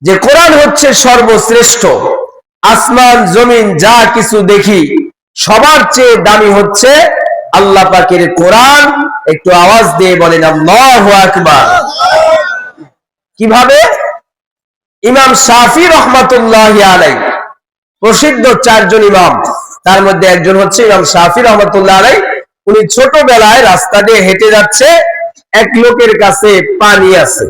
যে কোরআন হচ্ছে সর্বশ্রেষ্ঠ, আসমান জমিন যা কিছু দেখি সবার চেয়ে দামি হচ্ছে আল্লাহ পাকের কোরআন। একটু আওয়াজ দিয়ে বলেন আল্লাহু আকবার। কিভাবে? ইমাম শাফি রহমাতুল্লাহি আলাইহি, প্রসিদ্ধ চারজন ইমাম, তার মধ্যে একজন হচ্ছে ইমাম শাফি রহমাতুল্লাহি আলাইহি। উনি ছোটবেলায় রাস্তা দিয়ে হেঁটে যাচ্ছে, এক লোকের কাছে পানি আছে।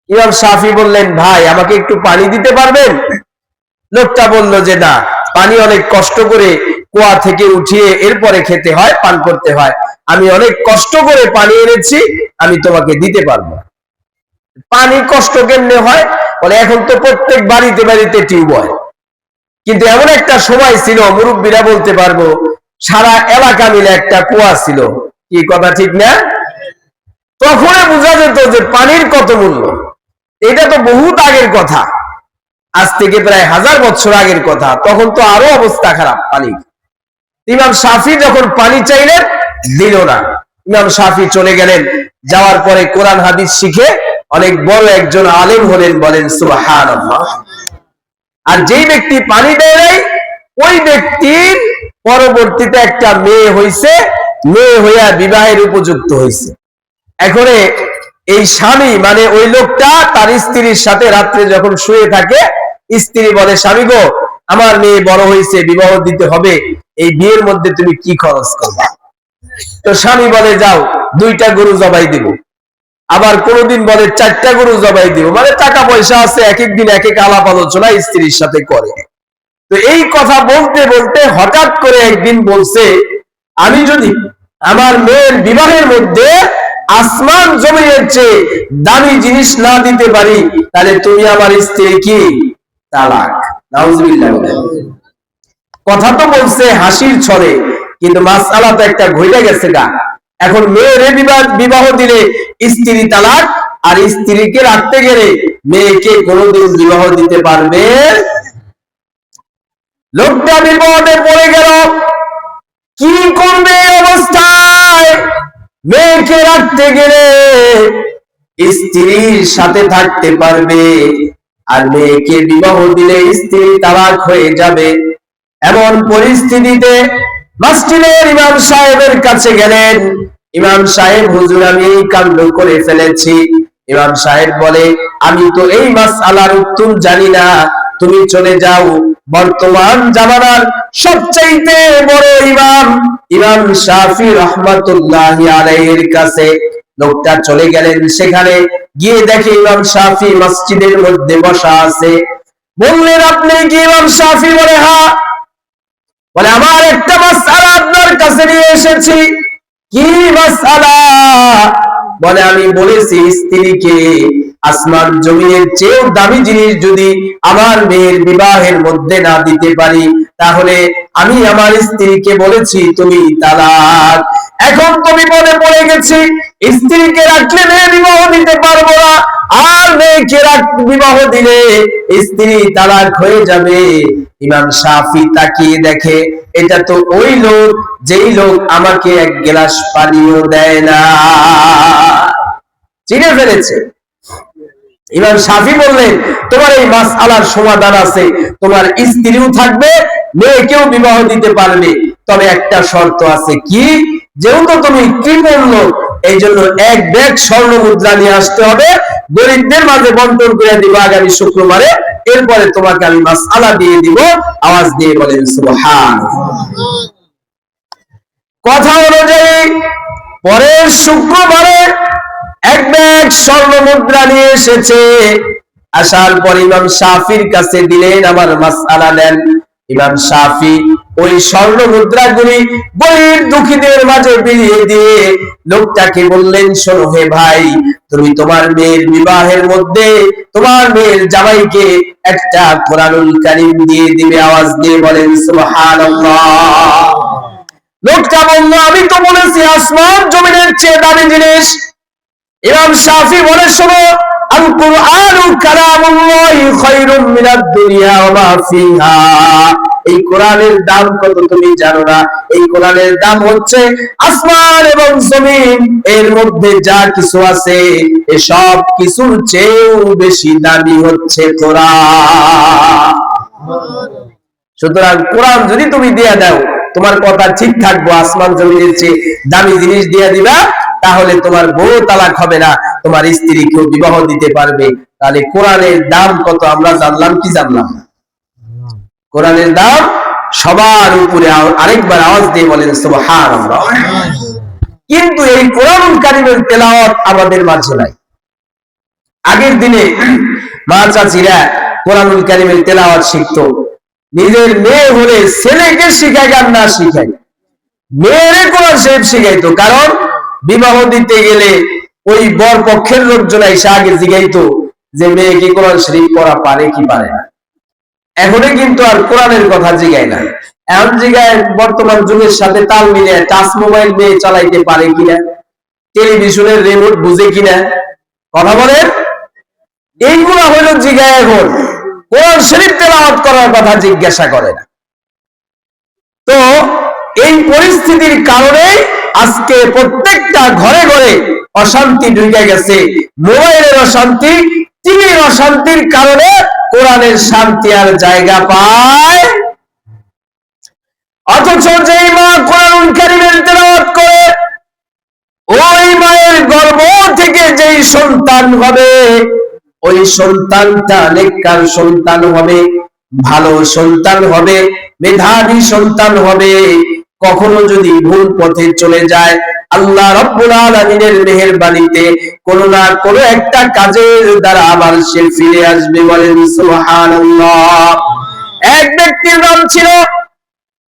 ইমাম শাফি বললেন, ভাই আমাকে একটু পানি দিতে পারবেন? লোকটা বলল যে না, পানি অনেক কষ্ট করে কুয়া থেকে উঠিয়ে এরপরে খেতে হয়, পান করতে হয়, আমি অনেক কষ্ট করে পানি এনেছি, আমি তোমাকে দিতে পারবো। পানি কষ্ট কেমনে হয়? বলে এখন তো প্রত্যেক বাড়িতে বাড়িতে টিউবওয়েল, কিন্তু এমন একটা সময় ছিল, মুরব্বীরা বলতে পারবো, সারা এলাকা মিলে একটা কুয়া ছিল। কি কথা ঠিক না? তখনই বোঝা যেত যে পানির কত মূল্য। এটা তো বহুত আগের কথা, আজ থেকে প্রায় 1000 বছর আগের কথা। তখন তো আরো অবস্থা খারাপ পানি। ইমাম শাফি যখন পানি চাইলেন, দিল না। ইমাম শাফি চলে গেলেন, যাওয়ার পরে কোরআন হাদিস শিখে অনেক বড় একজন আলেম হলেন। বলেন সুবহানাল্লাহ। আর যেই ব্যক্তি পানি দেয় নাই, ওই ব্যক্তির পরবর্তীতে একটা মেয়ে হইছে, মেয়ে হইয়া বিবাহের উপযুক্ত হইছে। এখন এই স্বামী মানে ওই লোকটা তার স্ত্রীর সাথে রাত্রে যখন শুয়ে থাকে, স্ত্রী বলে, স্বামী গো, আমার মেয়ে বড় হয়েছে, বিবাহ দিতে হবে, এই বিয়ের মধ্যে তুমি কি খরচ করবা? তো স্বামী বলে, যাও 2টা গরু জবাই দিব। আবার কোনদিন বলে 4টা গরু জবাই দিব। মানে টাকা পয়সা আছে, এক এক দিন এক এক আলাপ আলোচনা স্ত্রীর সাথে করে। তো এই কথা বলতে বলতে হঠাৎ করে একদিন বলছে, আমি যদি আমার মেয়ের বিবাহের মধ্যে আসমান জমিনের চেয়ে দামি জিনিস না দিতে পারি, তাহলে তুমি আমার স্ত্রী কি তালাক। নাউজুবিল্লাহ। কথা তো বলছে হাসির ছলে, কিন্তু মাসআলা তো একটা ঘুরে গেছে গা। এখন মেয়ের বিবাহ দিলে স্ত্রী তালাক, আর স্ত্রীকে রাখতে গেলে মেয়েকে কোনোদিন বিবাহ দিতে পারবে? লোকটা বিপদে পড়ে গেল, কি করবে অবস্থায়? মেয়েকে রাখতে গেলে স্ত্রীর সাথে থাকতে পারবে, আর মেয়েকে বিবাহ দিলে স্ত্রী তালাক হয়ে যাবে। এমন পরিস্থিতিতে মসজিদের ইমাম সাহেবের কাছে গেলেন। ইমাম সাহেব, হুজুর আমি এই কাণ্ড করে ফেলেছি। ইমাম সাহেব বলে, আমি তো এই মাসআলার উত্তর জানি না, তুমি চলে যাও বর্তমান জামানার সবচাইতে বড় ইমাম ইমাম শাফি রহমাতুল্লাহি আলাইহির কাছে। লোকটা চলে গেলেন, সেখানে গিয়ে দেখে ইমাম শাফি মসজিদের মধ্যে বসা আছে। বললেন, আপনি কি ইমাম শাফি? বলে হ্যাঁ। বলে, আমার একটা মাসআলা আপনার কাছে নিয়ে এসেছি। কি মাসআলা? বলে, আমি বলেছি স্ত্রীকে আসমান জমিনের চেয়েও দামি জিনিস যদি আমার মেয়ের বিবাহের মধ্যে না দিতে পারি, তাহলে আমি আমার স্ত্রীকে বলেছি তুমি তালাক। এখন তুমি বলে পড়ে গেছি স্ত্রীকে রাখলে মেয়ে বিবাহ দিতে পারবো না, আর মেয়েকে বিবাহ দিলে স্ত্রী তালাক হয়ে যাবে। ইমাম শাফি তাকিয়ে দেখে, এটা তো ওই লোক যেই লোক আমাকে এক গ্লাস পানিও দেয় না। চিনে ফেলেছে। ইমাম শাফি বললেন, তোমার এই মাসআলার সমাধান আছে, তোমার স্ত্রীও থাকবে, মেয়েকেও বিবাহ দিতে পারবে, তবে একটা শর্ত আছে। কি? যেহেতু তুমি কৃপণ লোক, এই জন্য 1 ব্যাগ স্বর্ণ মুদ্রা নিয়ে আসতে হবে, গরিবদের মাঝে বন্টন করে দিব আগামী শুক্রবারে, এরপরে তোমাকে আমি মাসআলা দিয়ে দিব। আওয়াজ দিয়ে বলেন সুবহানাল্লাহ। কথা অনুযায়ী পরের শুক্রবারে 1 ব্যাগ স্বর্ণ মুদ্রা নিয়ে এসেছে। আসার পর ইমাম শাফির কাছে দিলেন, আমার মাসআলা দেন। ইমাম শাফি ওই স্বর্ণ মুদ্রাগুলি গরিব দুঃখীদের মাঝে বিলিয়ে দিয়ে লোকটাকে বললেন, শোনো হে ভাই, তুমি তোমার মেয়ের বিবাহের মধ্যে তোমার মেয়ের জামাইকে একটা কোরআনুল কারীম দিয়ে দিবে। আওয়াজ দিয়ে বলেন সুবহানাল্লাহ। লোকটা বলল, আমি তো বলেছি আসমান জমিনের চেয়ে দামি জিনিস। ইমাম শাফি বলে, শোনো, আল কুরআনু কালামুল্লাহি খায়রুম মিনাদ দুনিয়া ওয়া মা ফিহা। এই কোরআনের দাম কত তুমি জানো না? এই কোরআনের দাম হচ্ছে আসমান এবং জমিন এর মধ্যে যা কিছু আছে এসব কিছুর চেয়েও বেশি দামি হচ্ছে কোরআন। সুতরাং কোরআন যদি তুমি দিয়ে দাও তোমার কথা ঠিক থাকবো, আসমান জমিনের চেয়ে দামি জিনিস দিয়ে দিবা, তাহলে তোমার বউ তালাক হবে না, তোমার স্ত্রীকেও বিবাহ দিতে পারবে। তাহলে কোরআনের দাম কত আমরা জানলাম কি জানলাম? কোরআনের দাম সবার উপরে। আরেকবার আওয়াজ দিয়ে বলেন সুবহানাল্লাহ। কিন্তু এই কোরআনুল কারীমের তেলাওয়াত আমাদের মাঝে নাই। আগের দিনে মা চাচিরা কোরআনুল কারীমের তেলাওয়াত শিখতো, নিজের মেয়ে হলে ছেলেকে শিখায় আর না শিখায় মেয়েরে কোরআন শরীফ শিখাইতো। কারণ বিবাহ দিতে গেলে ওই বর পক্ষের লোকজন এসে আগে জিগাইতো যে মেয়ে কি কোরআন শরীফ পড়া পারে কি পারে না। এখনই কিন্তু আর কোরআনের কথা জিগায় না, এখন জিগায় বর্তমান যুগের সাথে তাল মিলে টাচ মোবাইল মেয়ে চালাইতে পারে কিনা, টেলিভিশনের রিমোট বুঝে কিনা, কথা বলেন। এইগুলা হইল জিগায়, এখন কোরআন শরীফ তেলাওয়াত করার কথা জিজ্ঞাসা করে না। তো এই পরিস্থিতির কারণে আজকে প্রত্যেকটা ঘরে ঘরে অশান্তি ঢুকে গেছে। মোবাইলের অশান্তি, টিভির অশান্তির কারণে কোরআনের শান্তি আর জায়গা পায়। অথচ যেই মা কোরআনুল কারীমের তেলাওয়াত করে ওই মায়ের গর্ভ থেকে যেই সন্তান হবে ওই সন্তানটা নেককার সন্তান হবে, ভালো সন্তান হবে, মেধাবী সন্তান হবে। কখনো যদি ভুল পথে চলে যায় আল্লাহ রাব্বুল আলামিনের মেহেরবানিতে কোনো না কোনো একটা কাজের দ্বারা আবার সে ফিরে আসবে। বলেন সুবহানাল্লাহ। এক ব্যক্তির নাম ছিল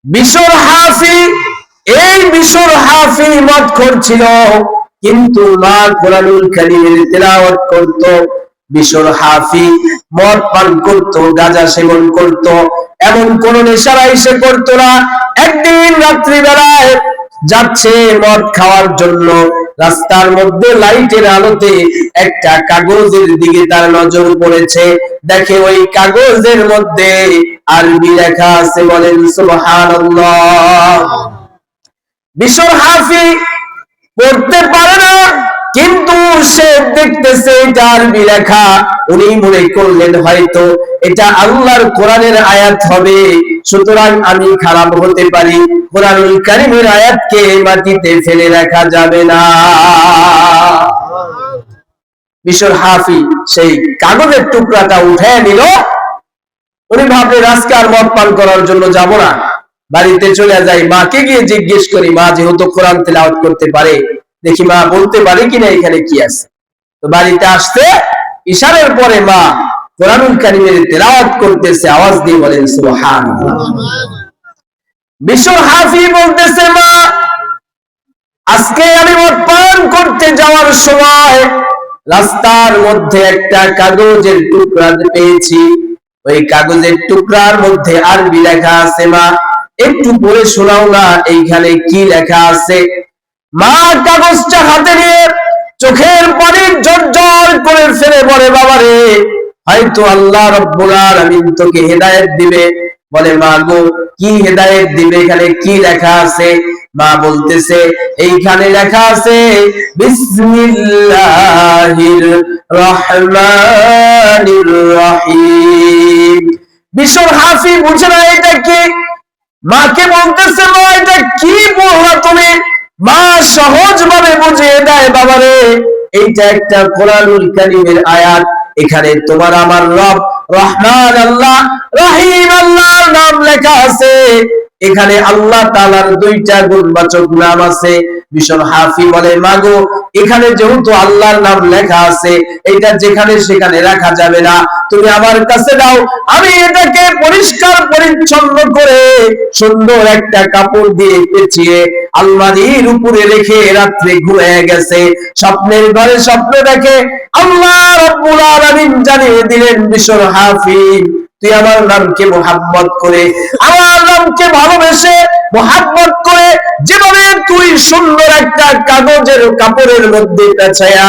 বিশর হাফি। এই বিশর হাফি মদখোর ছিল, কিন্তু মা কোরআনুল কারীমের তেলাওয়াত করত। বিশর হাফি মদ পান করত, গাঁজা সেবন করত, এমন কোন নেশারাই সে করত না। একদিন রাত্রিবেলায় যাচ্ছে মদ খাওয়ার জন্য, রাস্তার মধ্যে লাইটের আলোতে একটা কাগজের দিকে তার নজর পড়েছে। দেখে ওই কাগজের মধ্যে আরবি লেখা আছে। বলেন সুবহানাল্লাহ। বিশর হাফি পড়তে পারে না, কিন্তু সে দেখতেছে এটা আরবি লেখা। উনি মনে করলেন হয়তো এটা আল্লাহর কোরআনের আয়াত হবে, সুতরাং আমি খারাপ হতে পারি, কোরআনুল কারীমের আয়াতকে মাটিতে ফেলে রাখা যাবে না। বিশর হাফি সেই কাগজের টুকরাটা উঠায় নিল। উনি ভাবলেন আজকে আর মদ পান করার জন্য যাব না, বাড়িতে চলে যাই, মাকে গিয়ে জিজ্ঞেস করি, মা যেহেতু কোরআন তেলাওয়াত করতে পারে, দেখি মা বলতে পারে কিনা এখানে কি আছে। তো বাড়িতে আসতে ইশারার পরে মা কোরআনুল কারীমের তেলাওয়াত করতেছে, আওয়াজ দিয়ে বলেন সুবহানাল্লাহ। বিশর হাফি বলতেছে, মা আজকে আমি মদ পান করতে যাওয়ার সময় রাস্তার মধ্যে একটা কাগজের টুকরা পেয়েছি, ওই কাগজের টুকরার মধ্যে আরবি লেখা আছে, মা একটু পড়ে শোনাও না এইখানে কি লেখা আছে। মা কাগজটা হাতে নিয়ে চোখের পানি ঝরঝর করে ফেলে বলে, বাবারে হয়তো আল্লাহ রাব্বুল আলামিন তোকে হেদায়েত দিবে। বলে, মা গো কি হেদায়েত দিবে, এখানে কি লেখা আছে? মা বলতেছে এইখানে লেখা আছে বিসমিল্লাহির রহমানির রহিম। বিশর হাফি বুঝে না এটা কি। মাকে বলতেছে, মা এটা কি বললা তুমি? মা সহজ ভাবে বুঝিয়ে দেয়, বাবারে এইটা একটা কোরআনুল কারীমের আয়াত, এখানে তোমার আমার রব রহমান আল্লাহ, রহিম আল্লাহর নাম লেখা আছে। এখানে আল্লাহ তাআলার দুইটা গুণবাচক নাম আছে। বিশর হাফি বলে, মাগো এখানে যেহেতু আল্লাহর নাম লেখা আছে, এটা যেখানে সেখানে রাখা যাবে না, তুমি আমার কাছে দাও, আমি এটাকে পরিষ্কার পরিচ্ছন্ন করে সুন্দর একটা কাপড় দিয়ে পেঁচিয়ে আলমারির উপরে রেখে রাত্রে ঘুমিয়ে গেছে। স্বপ্নের ঘরে স্বপ্ন দেখে আল্লাহ রাব্বুল আলামিন জানিয়ে দিলেন, বিশর হাফি তুই আমার নামকে মুহাব্বত করে, আমার নামকে ভালোবেসে মুহাব্বত করে যেভাবে তুই সুন্দর একটা কাগজের কাপড়ের মধ্যে পেঁচায়া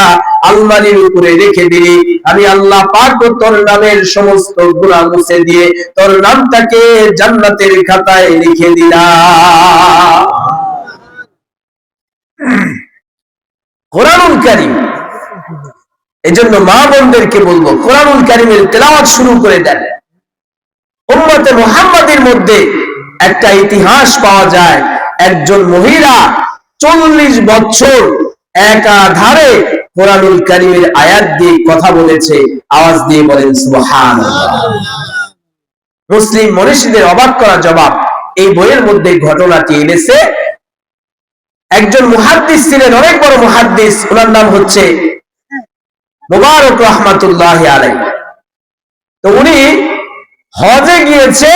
আলমারির উপরে রেখে দিলি, আমি আল্লাহ পাক তোর নামের সমস্ত গুনাহ মুছে দিয়ে তোর নামটাকে জান্নাতের খাতায় লিখে দিলাম। কোরআনুল কারীম, এজন্য মা বোনদেরকে বলবো কোরআনুল কারীমের তেলাওয়াত শুরু করে দেন। উম্মতে মুহাম্মাদের মধ্যে একটা ইতিহাস পাওয়া যায়, একজন মহিলা 40 বছর একাধারে কোরআনুল কারীমের আয়াত দিয়ে কথা বলেছে। আওয়াজ দিয়ে বলেন সুবহানাল্লাহ। মুসলিম মনীষীদের অবাক করা জবাব এই বইয়ের মধ্যে ঘটনাটি এনেছে। একজন মুহাদ্দিস ছিলেন, অনেক বড় মুহাদ্দিস, ওনার নাম হচ্ছে মুবারক রহমাতুল্লাহি আলাইহি। তো উনি হজে গিয়েছে,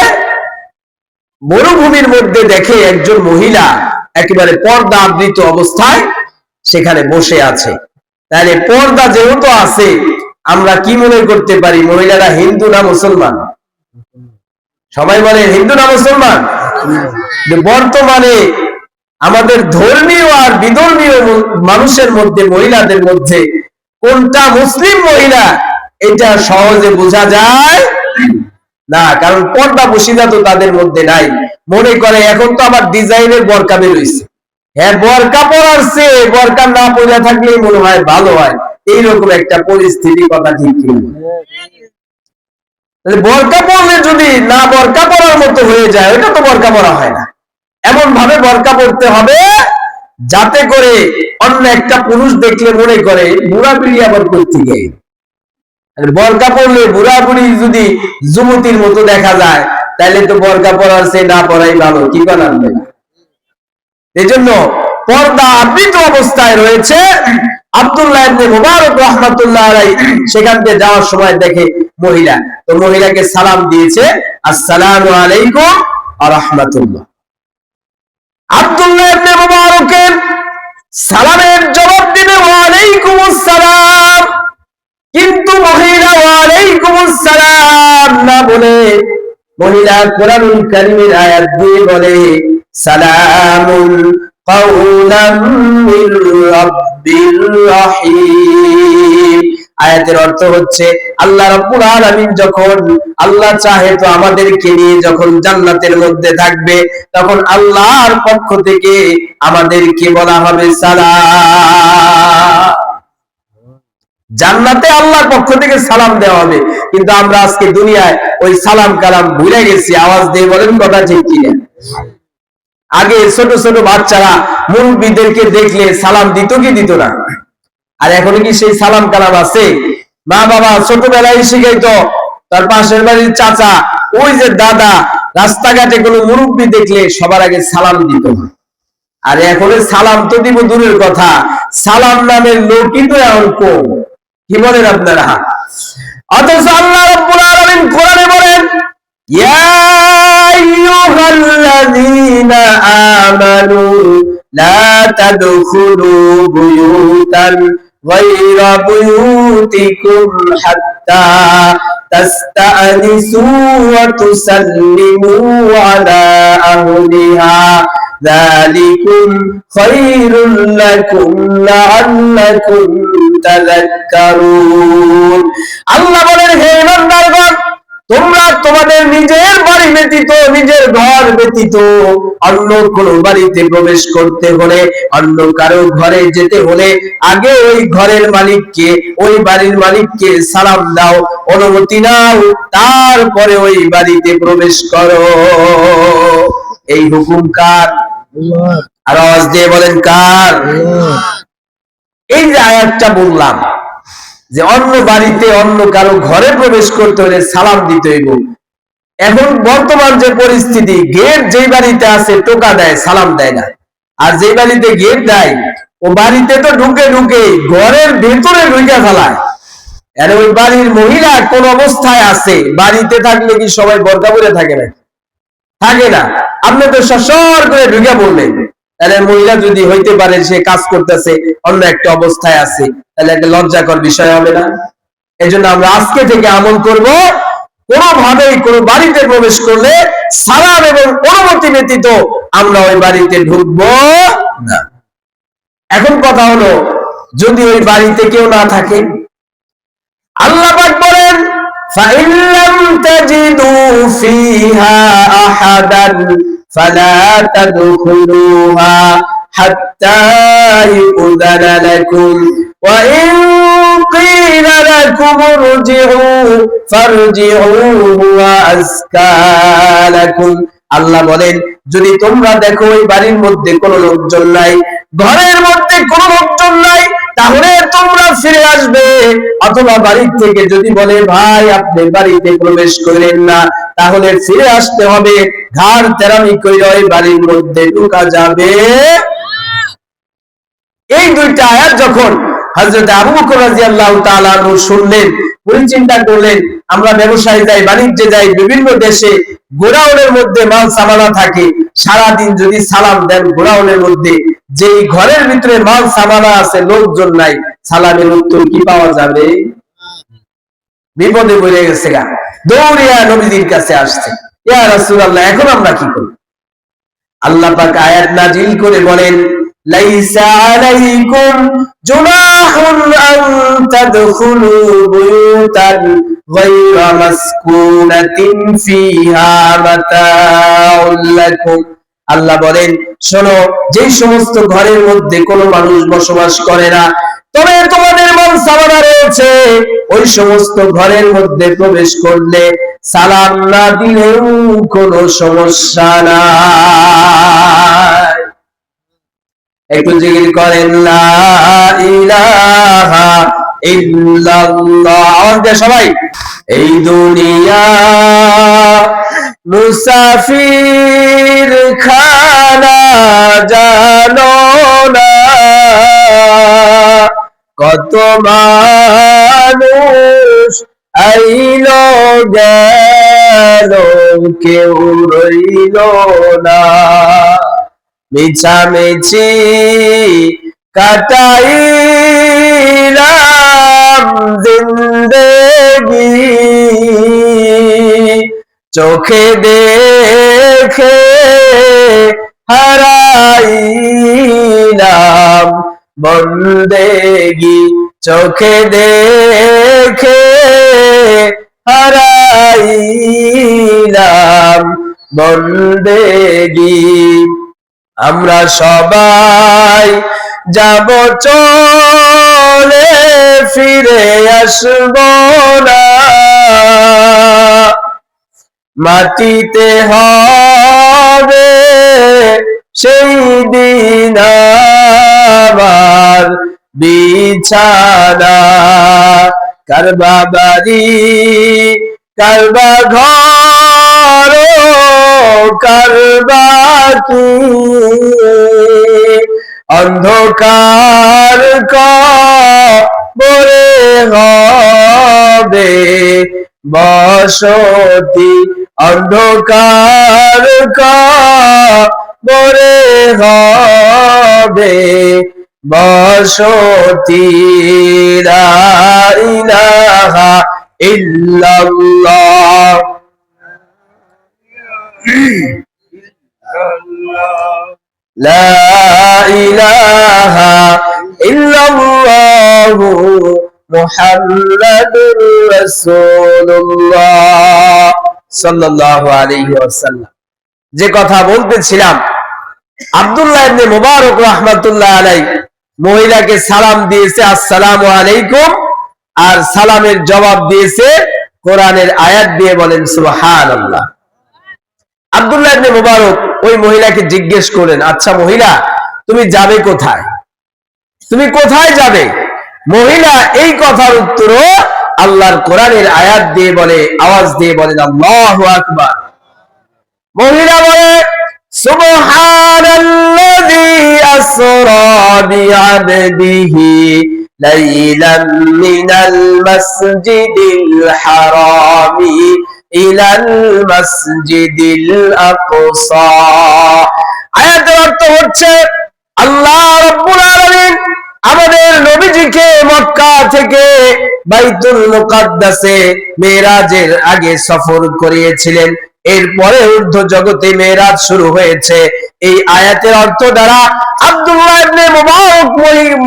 মরুভূমির মধ্যে দেখে একজন মহিলা একেবারে পর্দা আবৃত অবস্থায় সেখানে বসে আছে। তাহলে পর্দা যেহেতু আছে, আমরা কি মনে করতে পারি মহিলারা হিন্দু না মুসলমান? সবাই বলে হিন্দু না মুসলমান। বর্তমানে আমাদের ধর্মীয় আর বিধর্মীয় মানুষের মধ্যে, মহিলাদের মধ্যে কোনটা মুসলিম মহিলা এটা সহজে বোঝা যায় না, কারণ পর্দা বসিদা তো তাদের মধ্যে নাই। মনে করে এখন তো আবার ডিজাইনের বোরকা বের হইছে, হ্যাঁ বোরকা পরার চেয়ে বোরকা না পরে থাকলেই মনে হয় ভালো হয়, এইরকম একটা পরিস্থিতি। কথা ঠিক কি? বোরকা পরলে যদি না বোরকা পরার মতো হয়ে যায়, ওটা তো বোরকা পরা হয় না। এমন ভাবে বোরকা পরতে হবে যাতে করে অন্য একটা পুরুষ দেখলে মনে করে বুড়া পিড়ি আবার করতে গিয়ে। বোরকা পরলে বুড়া বুড়ি যদি যুবতীর মতো দেখা যায়, তাহলে তো বোরকা পরার চেয়ে না পরাই ভালো। কি বানান? এই জন্য পর্দা আবৃত অবস্থায় রয়েছে আব্দুল্লাহ ইবনে মুবারক রাহমাতুল্লাহ আলাইহি। সেখান থেকে যাওয়ার সময় দেখে মহিলা, তো মহিলাকে সালাম দিয়েছে, আসসালামু আলাইকুম ওয়া রাহমাতুল্লাহ। আব্দুল্লাহ ইবনে মুবারকের সালামের জবাব দিবে ওয়া আলাইকুমুস সালাম, কিন্তু মহিলা ওয়া আলাইকুমুস সালাম না বলে মহিলা কোরআনুল কারীমের আয়াত দিয়ে বলে সালামুন কাওলাম মির রাব্বির রহিম। আয়াতের অর্থ হচ্ছে আল্লাহ রাব্বুল আলামিন যখন আল্লাহ চাহে তো আমাদেরকে নিয়ে যখন জান্নাতের মধ্যে থাকবে, তখন আল্লাহর পক্ষ থেকে আমাদেরকে বলা হবে সালাম। জান্নাতে আল্লাহর পক্ষ থেকে সালাম দেওয়া হবে, কিন্তু আমরা আজকে দুনিয়ায় ওই সালাম কালাম ভুলে গেছি। আওয়াজ দিয়ে বলেন কথা ঠিক কি? আগে ছোট ছোট বাচ্চারা মুরব্বিদেরকে দেখলে সালাম দিত কি দিত না? আর এখন কি সেই সালাম কালাম আছে? মা বাবা ছোটবেলায় শিখাইতো, তার পাশের বাড়ির চাচা, ওই যে দাদা, রাস্তাঘাটে কোনো মুরব্বি দেখলে সবার আগে সালাম দিত। আর এখন সালাম তো দিব দূরের কথা, সালাম নামের লোকই তো এখন কম। কি বলেন আপনারা? অথচ আল্লাহ রাব্বুল আলামিন কোরআনে বলেন ইয়া আইয়ুহাল্লাযীনা আমানু লা তাদখুলু বুয়ুতান গায়রা বুয়ুতিকুম হাত্তা তাস্তানিসু ওয়া তুসাল্লিমু আলা আহলিহা যালিকুম খায়রুল লাকুম লাআল্লাকুম তাযাক্কারুন। আল্লাহ বলেন, হে ইমানদারগণ, তোমরা তোমাদের নিজের বাড়ি ব্যতীত, নিজের ঘর ব্যতীত অন্য কোন বাড়িতে প্রবেশ করতে হলে, অন্য কারো ঘরে যেতে হলে আগে ওই ঘরের মালিককে, ওই বাড়ির মালিককে সালাম দাও, অনুমতি নাও, তারপরে ওই বাড়িতে প্রবেশ করো। এই হুকুম কার? আর আওয়াজ দিয়ে বলেন কার? এই যে আয়াতটা বললাম যে অন্য বাড়িতে, অন্য কারো ঘরে প্রবেশ করতে হলে সালাম দিতে হইব। এখন বর্তমান যে পরিস্থিতি, গেট যেই বাড়িতে আছে টোকা দেয়, সালাম দেয় না। আর যেই বাড়িতে গেট দেয় ও বাড়িতে তো ঢুকে ঢুকে ঘরের ভেতরে ঢুকে ফেলায়। আর ওই বাড়ির মহিলা কোন অবস্থায় আছে, বাড়িতে থাকলে কি সবাই বোরকা পরে থাকে না? থাকে না। আপনি তো সসর করে ঢুকে বললেন, তাহলে মহিলা যদি হইতে পারে সে কাজ করতেছে, অন্য একটা অবস্থায় আছে, তাহলে একটা লজ্জাকর বিষয় হবে না? এই জন্য আমরা আজকে থেকে আমল করব, কোনোভাবেই কোনো বাড়িতে প্রবেশ করলে সালাম এবং অনুমতি ব্যতীত আমরা ওই বাড়িতে ঢুকবো না। এখন কথা হলো, যদি ওই বাড়িতে কেউ না থাকে, আল্লাহ পাক বলেন فَإِن لَّمْ تَجِدُوا فِيهَا أَحَدًا فَلَا تَدْخُلُوهَا حَتَّى يُؤْذَنَ لَكُمْ وَإِن قِيلَ لَكُمُ ارْجِعُوا فَارْجِعُوا هُوَ أَزْكَىٰ لَكُمْ। আল্লাহ বলেন, যদি তোমরা দেখো ওই বাড়ির মধ্যে কোনো লোকজন নাই, ঘরের মধ্যে কোনো লোকজন নাই, তাহলে তোমরা ফিরে আসবে। অথবা বাড়ির থেকে যদি বলে ভাই আপনি বাড়িতে প্রবেশ করেন না, তাহলে ফিরে আসতে হবে, ঘাড় তেরামি করে ওই বাড়ির মধ্যে ঢোকা যাবে। এই দুইটা আয়াত যখন হযরত আবু বকর রাদিয়াল্লাহু তাআলা আনহু শুনলেন, উনি চিন্তা করলেন, আমরা ব্যবসায় যাই, বাণিজ্যে যাই, বিভিন্ন দেশে গোডাউনের মধ্যে মাল সামানা থাকে, সারাদিন যদি সালাম দেন গোডাউনের মধ্যে, যেই ঘরের ভিতরে মাল সামানা আছে লোকজন নাই, সালামের উত্তর কি পাওয়া যাবে? বিপদে পড়ে গেছে গা, দৌড়িয়া নবীজির কাছে আসছে, ইয়া রাসূলুল্লাহ এখন আমরা কি করব? আল্লাহ পাক আয়াত নাজিল করে বলেন, লাইসা আলাইকুম জুনাহুন আন তাদখুলু বুয়ুতান গায়রা মাসকুনাতিন ফিহা মাতাউল লাকুম। আল্লাহ বলেন, শোনো, যেই সমস্ত ঘরের মধ্যে কোনো মানুষ বসবাস করে না, তবে তোমাদের মাল সামানা রয়েছে, ওই সমস্ত ঘরের মধ্যে প্রবেশ করলে সালাম না দিলেও কোনো সমস্যা নাই। একটু জিকির করেন লা ইলাহা ইল্লাল্লাহ। সবাই, এই দুনিয়া মুসাফির খানা জানো না, কত মানুষ আইলো গেল কেউ রইল না, মিছামিছি কাটাইলাম জিন্দেগি, চোখে দেখে হারাইলাম বন্দেগি, চোখে দেখে হারাইলাম বন্দেগি। আমরা সবাই যাব চলে, ফিরে আসব না, মাটিতে হবে সেই দিন আমার বিছানা, কারবা বাড়ি কারবা ঘর কারবা কি, অন্ধকার কবরে হবে বসতি, অন্ধকার কবরে হবে বসতি, লা ইলাহা ইল্লাল্লাহ। লা ইলাহা ইল্লাল্লাহু মুহাম্মাদুর রাসূলুল্লাহ সাল্লাল্লাহু আলাইহি ওয়াসাল্লাম। যে কথা বলতেছিলাম, আব্দুল্লাহ ইবনে মুবারক রাহমাতুল্লাহ আলাইহি মহিলাকে সালাম দিয়েছে আসসালামু আলাইকুম, আর সালামের জবাব দিয়েছে কোরআনের আয়াত দিয়ে, বলেন সুবহানাল্লাহ। আব্দুল্লাহ ইবনে মুবারক ওই মহিলাকে জিজ্ঞেস করেন, আচ্ছা মহিলা, তুমি যাবে কোথায়? তুমি কোথায় যাবে? মহিলা এই কথার উত্তরও আল্লাহর কোরআনের আয়াত দিয়ে বলে, আওয়াজ দিয়ে বলেন আল্লাহু আকবার। মহিলা বলে, সুবহানাল্লাযী আসরা বিআবদিহি লাইলাম মিনাল মাসজিদিল হারামি ইলাল মাসজিদিল আকসা। আয়াতের অর্থ হচ্ছে, আল্লাহ রাব্বুল আলামিন আমাদের নবীজিকে মক্কা থেকে বাইতুল মুকাদ্দাসে মেরাজের আগে সফর করিয়েছিলেন। এরপরে ঊর্ধ্ব জগতে মেরাজ শুরু হয়েছে। এই আয়াতের অর্থ দ্বারা আব্দুল্লাহ ইবনে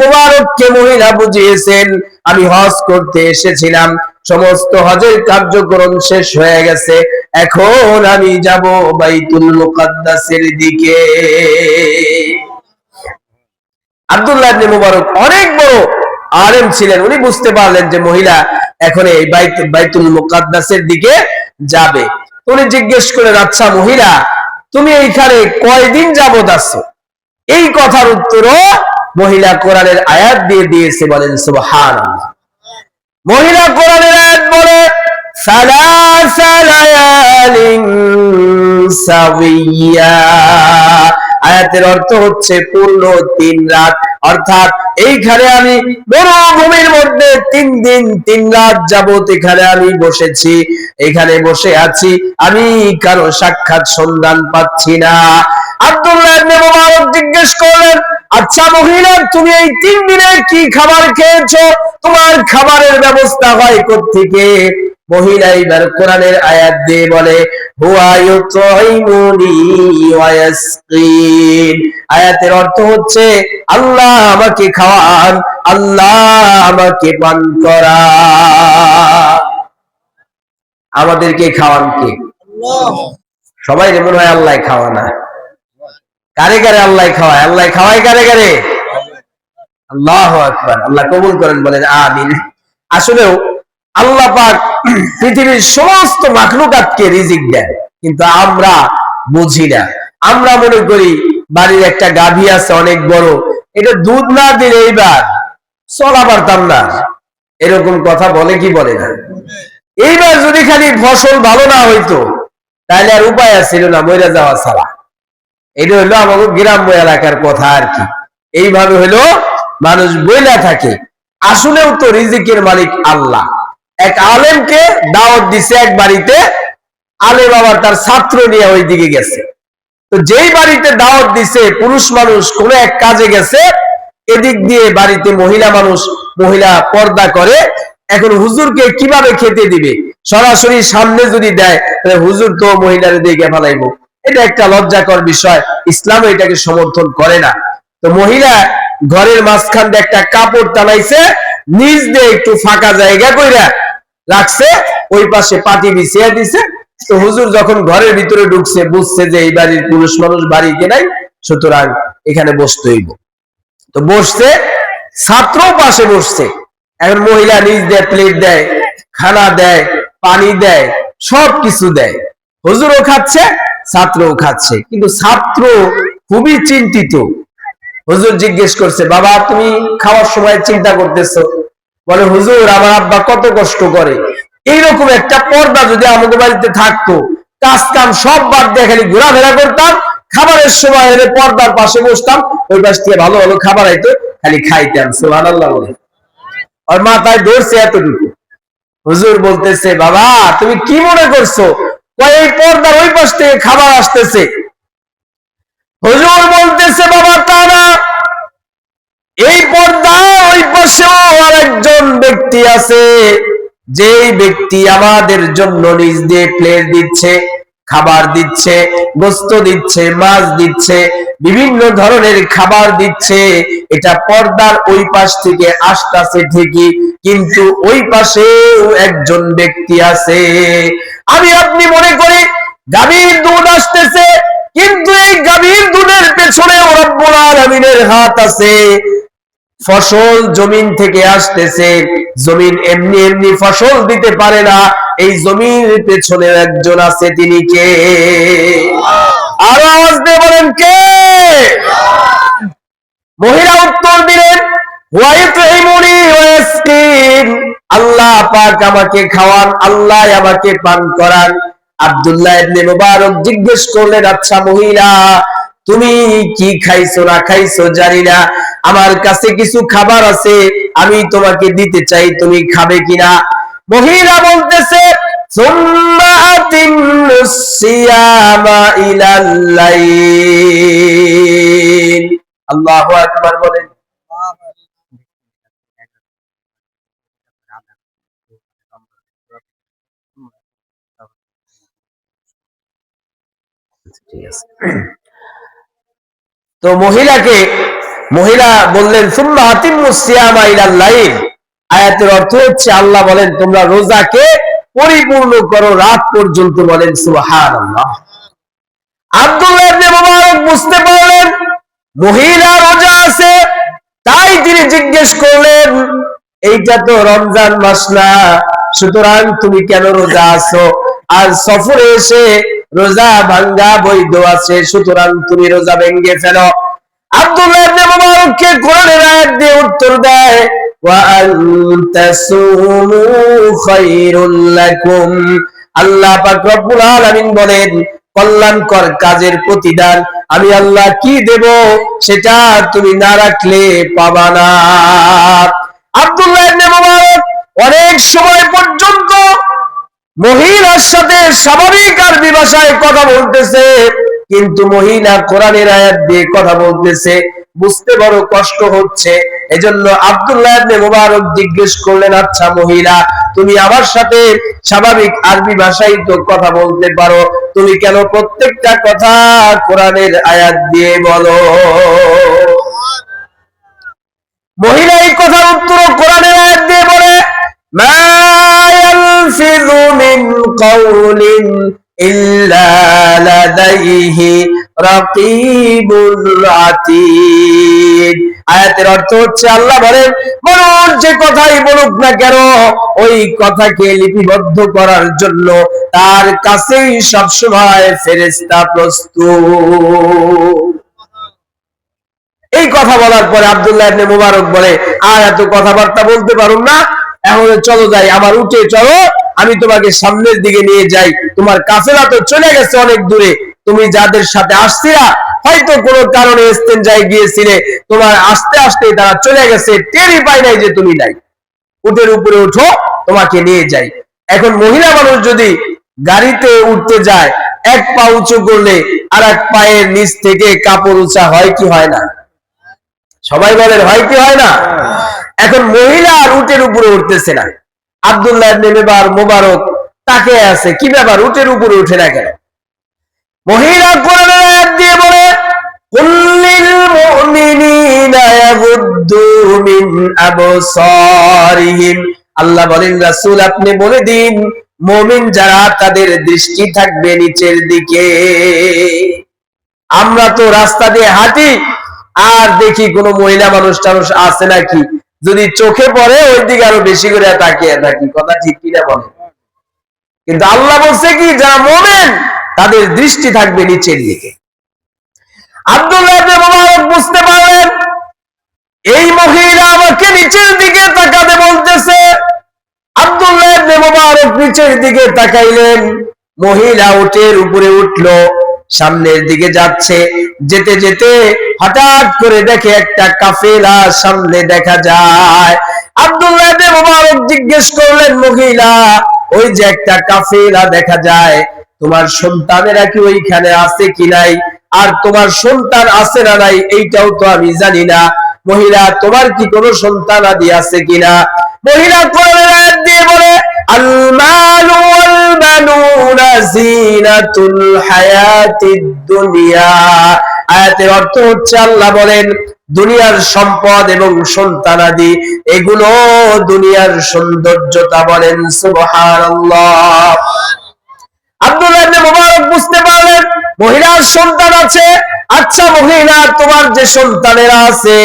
মুবারককে মহিলা বুঝিয়েছেন, আমি হজ করতে এসেছিলাম, সমস্ত হজের কার্যক্রম শেষ হয়ে গেছে, এখন আমি যাব বাইতুল মুকাদ্দাসের দিকে। আব্দুল্লাহ ইবনে মুবারক অনেক বড় আলেম ছিলেন, উনি বুঝতে পারলেন যে মহিলা এখন এই বাইতুল মুকাদ্দাসের দিকে যাবে। উনি জিজ্ঞেস করেন, আচ্ছা মহিলা, তুমি এইখানে কয়দিন যাবত আছো? এই কথার উত্তরও মহিলা কোরআনের আয়াত দিয়ে দিয়েছে, বলেন সুবহানাল্লাহ। মহিলা কোরআনের আয়াত বলে সালাসা লায়ালিন সাওয়িয়া, আয়াতের অর্থ হচ্ছে পূর্ণ 3 রাত। অর্থাৎ এইখানে আমি মরুভূমির মধ্যে 3 দিন 3 রাত যাবত এখানে আমি বসেছি, এখানে বসে আছি, আমি কারো সাক্ষাৎ সন্ধান পাচ্ছি না। আব্দুল্লাহ ইবনে মুবারক জিজ্ঞেস করলেন, আচ্ছা মহিলা, তুমি এই 3 দিনে কি খাবার খেয়েছো? তোমার খাবারের ব্যবস্থা হয় কোত্থেকে? মহিলা এবার কোরআনের আয়াত দিয়ে বলে হুয়া ইউতঈমুনি ওয়া ইয়াসকিন, আয়াতের অর্থ হচ্ছে আল্লাহ আমাকে খাওয়ান, আল্লাহ আমাকে পান করান। আমাদেরকে খাওয়ান কে? আল্লাহ। সবাই মনে হয় আল্লাহ খাওয়ানা, কারে কারে আল্লাহ খাওয়ায়? আল্লাহ খাওয়ায় কারে কারে? আল্লাহু আকবার, আল্লাহ কবুল করেন, বলেন আমিন। আসলেও আল্লাহ পাক পৃথিবীর সমস্ত মাখলুকাতকে রিজিক দেন, কিন্তু আমরা বুঝি না। আমরা মনে করি বাড়ির একটা গাভী আছে অনেক বড়, এটা দুধ না দিলে এইবার চলা পারতাম না, এরকম কথা বলে কি বলে না? এইবার যদি খালি ফসল ভালো না হইতো তাহলে আর উপায় ছিল না, মরে যাওয়া ছাড়া। এটা হলো আমাদের গ্রাম্য এলাকার কথা আর কি। এইভাবে হলো মানুষ বইলা থাকে, আসলেও তো রিজিকের মালিক আল্লাহ। এক আলেমকে দাওয়াত দিছে এক বাড়িতে, আলেম আবার তার ছাত্র নিয়ে ওই দিকে গেছে। তো যেই বাড়িতে দাওয়াত দিছে পুরুষ মানুষ কোন এক কাজে গেছে, এদিক দিয়ে বাড়িতে মহিলা মানুষ, মহিলা পর্দা করে। এখন হুজুরকে কিভাবে খেতে দিবে? সরাসরি সামনে যদি দেয় তাহলে হুজুর তো মহিলার দিকে ফেলাইবো, এটা একটা লজ্জাকর বিষয়, ইসলাম এটাকে সমর্থন করে না। তো মহিলা ঘরের মাঝখান দিয়ে একটা কাপড় টানাইছে, নিচ দিয়ে একটু ফাঁকা জায়গা কইরা রাখছে, ওই পাশে পাটি বিছিয়ে দিছে। তো হুজুর যখন ঘরের ভিতরে ঢুকছে, বুঝছে যে এই বাড়ির পুরুষ মানুষ বাড়িতে নাই, সুতরাং এখানে বসতে হইব। তো বসছে, ছাত্র পাশে বসছে। এখন মহিলা নিজ দেয়, প্লেট দেয়, খানা দেয়, পানি দেয়, সব কিছু দেয়। হুজুরও খাচ্ছে, ছাত্রও খাচ্ছে, কিন্তু ছাত্র খুবই চিন্তিত। হুজুর জিজ্ঞেস করছে, বাবা তুমি খাওয়ার সময় চিন্তা করতেছো? বলে হুজুর আমার আব্বা কত কষ্ট করে, এইরকম একটা পর্দা যদি আমাদের বাড়িতে থাকতো, কাজ কাম সব বাদ দিয়ে খালি ঘোরাফেরা করতাম, খাবারের সময় এলে পর্দার পাশে বসতাম, ওই পাশ থেকে ভালো ভালো খাবার আইতো, খালি খাইতাম। সুবহানাল্লাহ বলে আর মাথায় ধরছে এতটুকু। হুজুর বলতেছে, বাবা তুমি কি মনে করছো এই পর্দার ওই পাশ থেকে খাবার আসতেছে? হুজুর বলতেছে, বাবা তা না, এই পর্দা ওই পাশেও আরেকজন ব্যক্তি আছে, যেই ব্যক্তি আমাদের জন্য নিজ দিয়ে প্লেট দিচ্ছে, খাবার দিচ্ছে, গোস্ত দিচ্ছে, মাছ দিচ্ছে, বিভিন্ন ধরনের খাবার দিচ্ছে। এটা পর্দার ওই পাশ থেকে আসতেছে ঠিকই, কিন্তু ওই পাশেও একজন ব্যক্তি আছে। আমি আপনি মনে করি গাভীর দুধ আসতেছে, কিন্তু এই গাভীর দুধের পেছনে রব্বুল আলামিনের হাত আছে। ফসল জমিন থেকে আসতেছে, জমিন এমনি এমনি ফসল দিতে পারে না, এই জমির পেছনে একজন আছে, তিনি কে? আর আওয়াজ দিয়ে বলেন কে? মহিলা উত্তর দিলেন, আল্লাহ পাক আমাকে খাওয়ান, আল্লাহ আমাকে পান করান। আব্দুল্লাহ ইবনে মুবারক জিজ্ঞেস করলেন, আচ্ছা মহিলা তুমি কি খাইছো না খাইছো জানি না, আমার কাছে কিছু খাবার আছে, আমি তোমাকে দিতে চাই, তুমি খাবে কিনা? মহিলা বলতেছে, সুম্মা আতিম্মুস সিয়ামা ইলাল লাইল। আল্লাহু আকবার বলেন। ঠিক আছে। তো মহিলা বললেন সুম্মা আতিম্মুস সিয়ামা ইলাল লাইল। আয়াতের অর্থ হচ্ছে আল্লাহ বলেন তোমরা রোজাকে পরিপূর্ণ করো রাত পর্যন্ত। বলেন সুবহানাল্লাহ। আব্দুল্লাহ ইবনে মুবারক বুঝতে পারলেন মহিলা রোজা আছে, তাই তিনি জিজ্ঞেস করলেন এইটা তো রমজান মাস না, সুতরাং তুমি কেন রোজা আছো? আর সফরে এসে রোজা ভাঙ্গা বৈধ আছে, সুতরাং তুমি রোজা ভেঙে ফেলো। আব্দুল্লাহ ইবনে মুবারককে কোরআনের আয়াত দিয়ে উত্তর দেয় ওয়া আনতাসুমু খায়রুল লাকুম। আল্লাহ পাক রব্বুল আলামিন বলেন কল্যাণকর কাজের প্রতিদান আমি আল্লাহ কি দেব সেটা তুমি না রাখলে পাবা না। আব্দুল্লাহ ইবনে মুবারক অনেক সময় পর্যন্ত মহিলার সাথে স্বাভাবিক আরবি ভাষায় কথা বলতেছে, কিন্তু মহিলা কোরআনের আয়াত দিয়ে কথা বলতেছে, বুঝতে বড় কষ্ট হচ্ছে। এজন্য আব্দুল্লাহ ইবনে মুবারক জিজ্ঞেস করলেন আচ্ছা মহিলা, তুমি আমার সাথে স্বাভাবিক আরবি ভাষায় তো কথা বলতে পারো, তুমি কেন প্রত্যেকটা কথা কোরআনের আয়াত দিয়ে বলো? মহিলা এই কথার উত্তর কোরআনের আয়াত দিয়ে বলে মা ইয়ালফিযু মিন কাওলিন ইল্লা লাদাইহি রাকিবুল আতীদ। আয়াতের অর্থ হচ্ছে আল্লাহ বলেন মানুষ যে কথাই বলুক না কেন ওই কথাকে লিপিবদ্ধ করার জন্য তার কাছেই সবসময় ফেরেশতা প্রস্তুত। এই কথা বলার পরে আব্দুল্লাহ ইবনে মুবারক বলে আর এত কথাবার্তা বলতে পারুম না, এখন চলো যাই, আমার উঠে চলো, আমি তোমাকে সামনের দিকে নিয়ে যাই। তোমার কাফেলা তো চলে গেছে অনেক দূরে, তুমি যাদের সাথে আসছিলা হয়তো কোনো কারণে ইস্তেনজায় গিয়েছিলে, তোমার আস্তে আস্তে তারা চলে গেছে, টেরই পাই নাই যে তুমি নাই। উটের উপরে উঠো, তোমাকে নিয়ে যাই। এখন মহিলা মানুষ যদি গাড়িতে উঠতে যায় এক পা উঁচু করলে আর এক পায়ের নিচ থেকে কাপড় উঁচা হয় কি হয় না? সবাই বলেন হয় কি হয় না? এখন মহিলা আর উটের উপরে উঠতেছে না। আব্দুল্লাহ ইবনে মুবারক তাকে আছে কি ব্যাপার, উটের উপরে উঠে না কেন? মহিলা কোরআনের আয়াত দিয়ে বলে কুল্লিল মুমিনিনা ইয়াগুদ্দু মিন আবসারিহিম। আল্লাহ বলেন রাসূল আপনি বলে দিন মুমিন যারা তাদের দৃষ্টি থাকবে নিচের দিকে। আমরা তো রাস্তা দিয়ে হাঁটি আর দেখি কোন মহিলা মানুষ টানুষ আছে নাকি, যদি চোখে পড়ে ওই দিকে আরো বেশি করে তাকিয়ে থাকি। কথা ঠিক কিনা বলে? কিন্তু আল্লাহ বলছে কি যারা মুমিন তাদের দৃষ্টি থাকবে নিচের দিকে। আব্দুল্লাহ ইবনে মুবারক বুঝতে পারলেন এই মহিলা আমাকে নিচের দিকে তাকাতে বলতেছে। আব্দুল্লাহ ইবনে মুবারক নিচের দিকে তাকাইলেন, মহিলা উটের উপরে উঠলো, সামনের দিকে যাচ্ছে। যেতে যেতে হঠাৎ করে দেখে একটা কাফেলা সামনে দেখা যায়। আব্দুল্লাহ ইবনে মুবারক জিজ্ঞেস করলেন মহিলা ওই যে একটা কাফেলা দেখা যায়, তোমার সন্তানেরা কি ওইখানে আছে কি নাই? আর তোমার সন্তান আছে না নাই এইটাও তো আমি জানি না। মহিলা তোমার কি কোনো সন্তান আদি আছে কিনা? মহিলা কোরআনের আয়াত দিয়ে বলে আল মালু ওয়াল বানুনা জিনাতুল হায়াতিদ দুনিয়া। আয়াতের অর্থ হচ্ছে আল্লাহ বলেন দুনিয়ার সম্পদ এবং সন্তানাদি এগুলো দুনিয়ার সৌন্দর্যতা। বলেন সুবহানাল্লাহ। আব্দুল্লাহ ইবনে মুবারক বুঝতে পারলেন মহিলার সন্তান আছে। আচ্ছা মহিলা তোমার যে সন্তানেরা আছে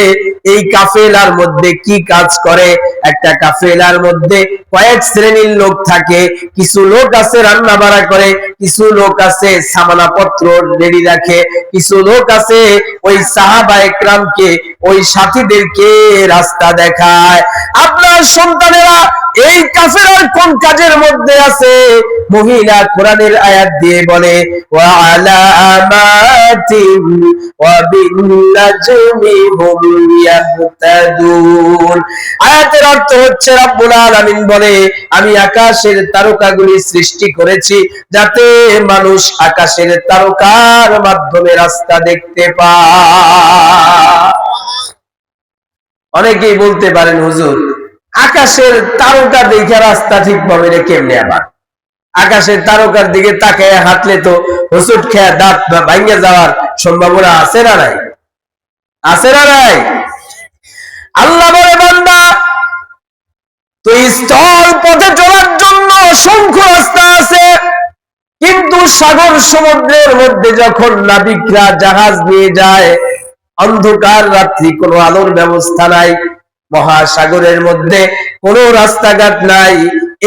এই কাফেলার মধ্যে কি কাজ করে? একটা কাফেলার মধ্যে কয়েক শ্রেণীর লোক থাকে, কিছু লোক আছে রান্না বাড়া করে, কিছু লোক আছে সামানা পত্র রেডি রাখে, কিছু লোক আছে ওই সাহাবা একরামকে ওই সাথীদেরকে রাস্তা দেখায়। আপনার সন্তানেরা এই কাফেলার কোন কাজের মধ্যে আছে? মহিলা কোরআনের আয়াত দিয়ে বলে ওয়া আলামাতিন ওয়া বিন-নাজমি হুম ইয়াহতাদুন। আয়াতের অর্থ হচ্ছে রব্বুল আলামিন বলে আমি আকাশের তারকাগুলি সৃষ্টি করেছি যাতে মানুষ আকাশের তারকার মাধ্যমে রাস্তা দেখতে পায়। অনেকেই বলতে পারেন হুজুর আকাশের তারকা দেখে রাস্তা ঠিক পাবে কেমনে? আবার আকাশের তারকার দিকে তাকায় হাঁটলে তো হোঁচট খেয়ে দাঁত ভাঙে যাওয়ার সম্ভাবনা আছে না নাই? আছে না নাই? আল্লাহ বলে বান্দা তো স্থল পথে চলার জন্য অসংখ্য রাস্তা আছে, কিন্তু সাগর সমুদ্রের মধ্যে যখন নাবিকরা জাহাজ নিয়ে যায়, অন্ধকার রাত্রি, কোনো আলোর ব্যবস্থা নাই, মহাসাগরের মধ্যে কোনো রাস্তাঘাট নাই,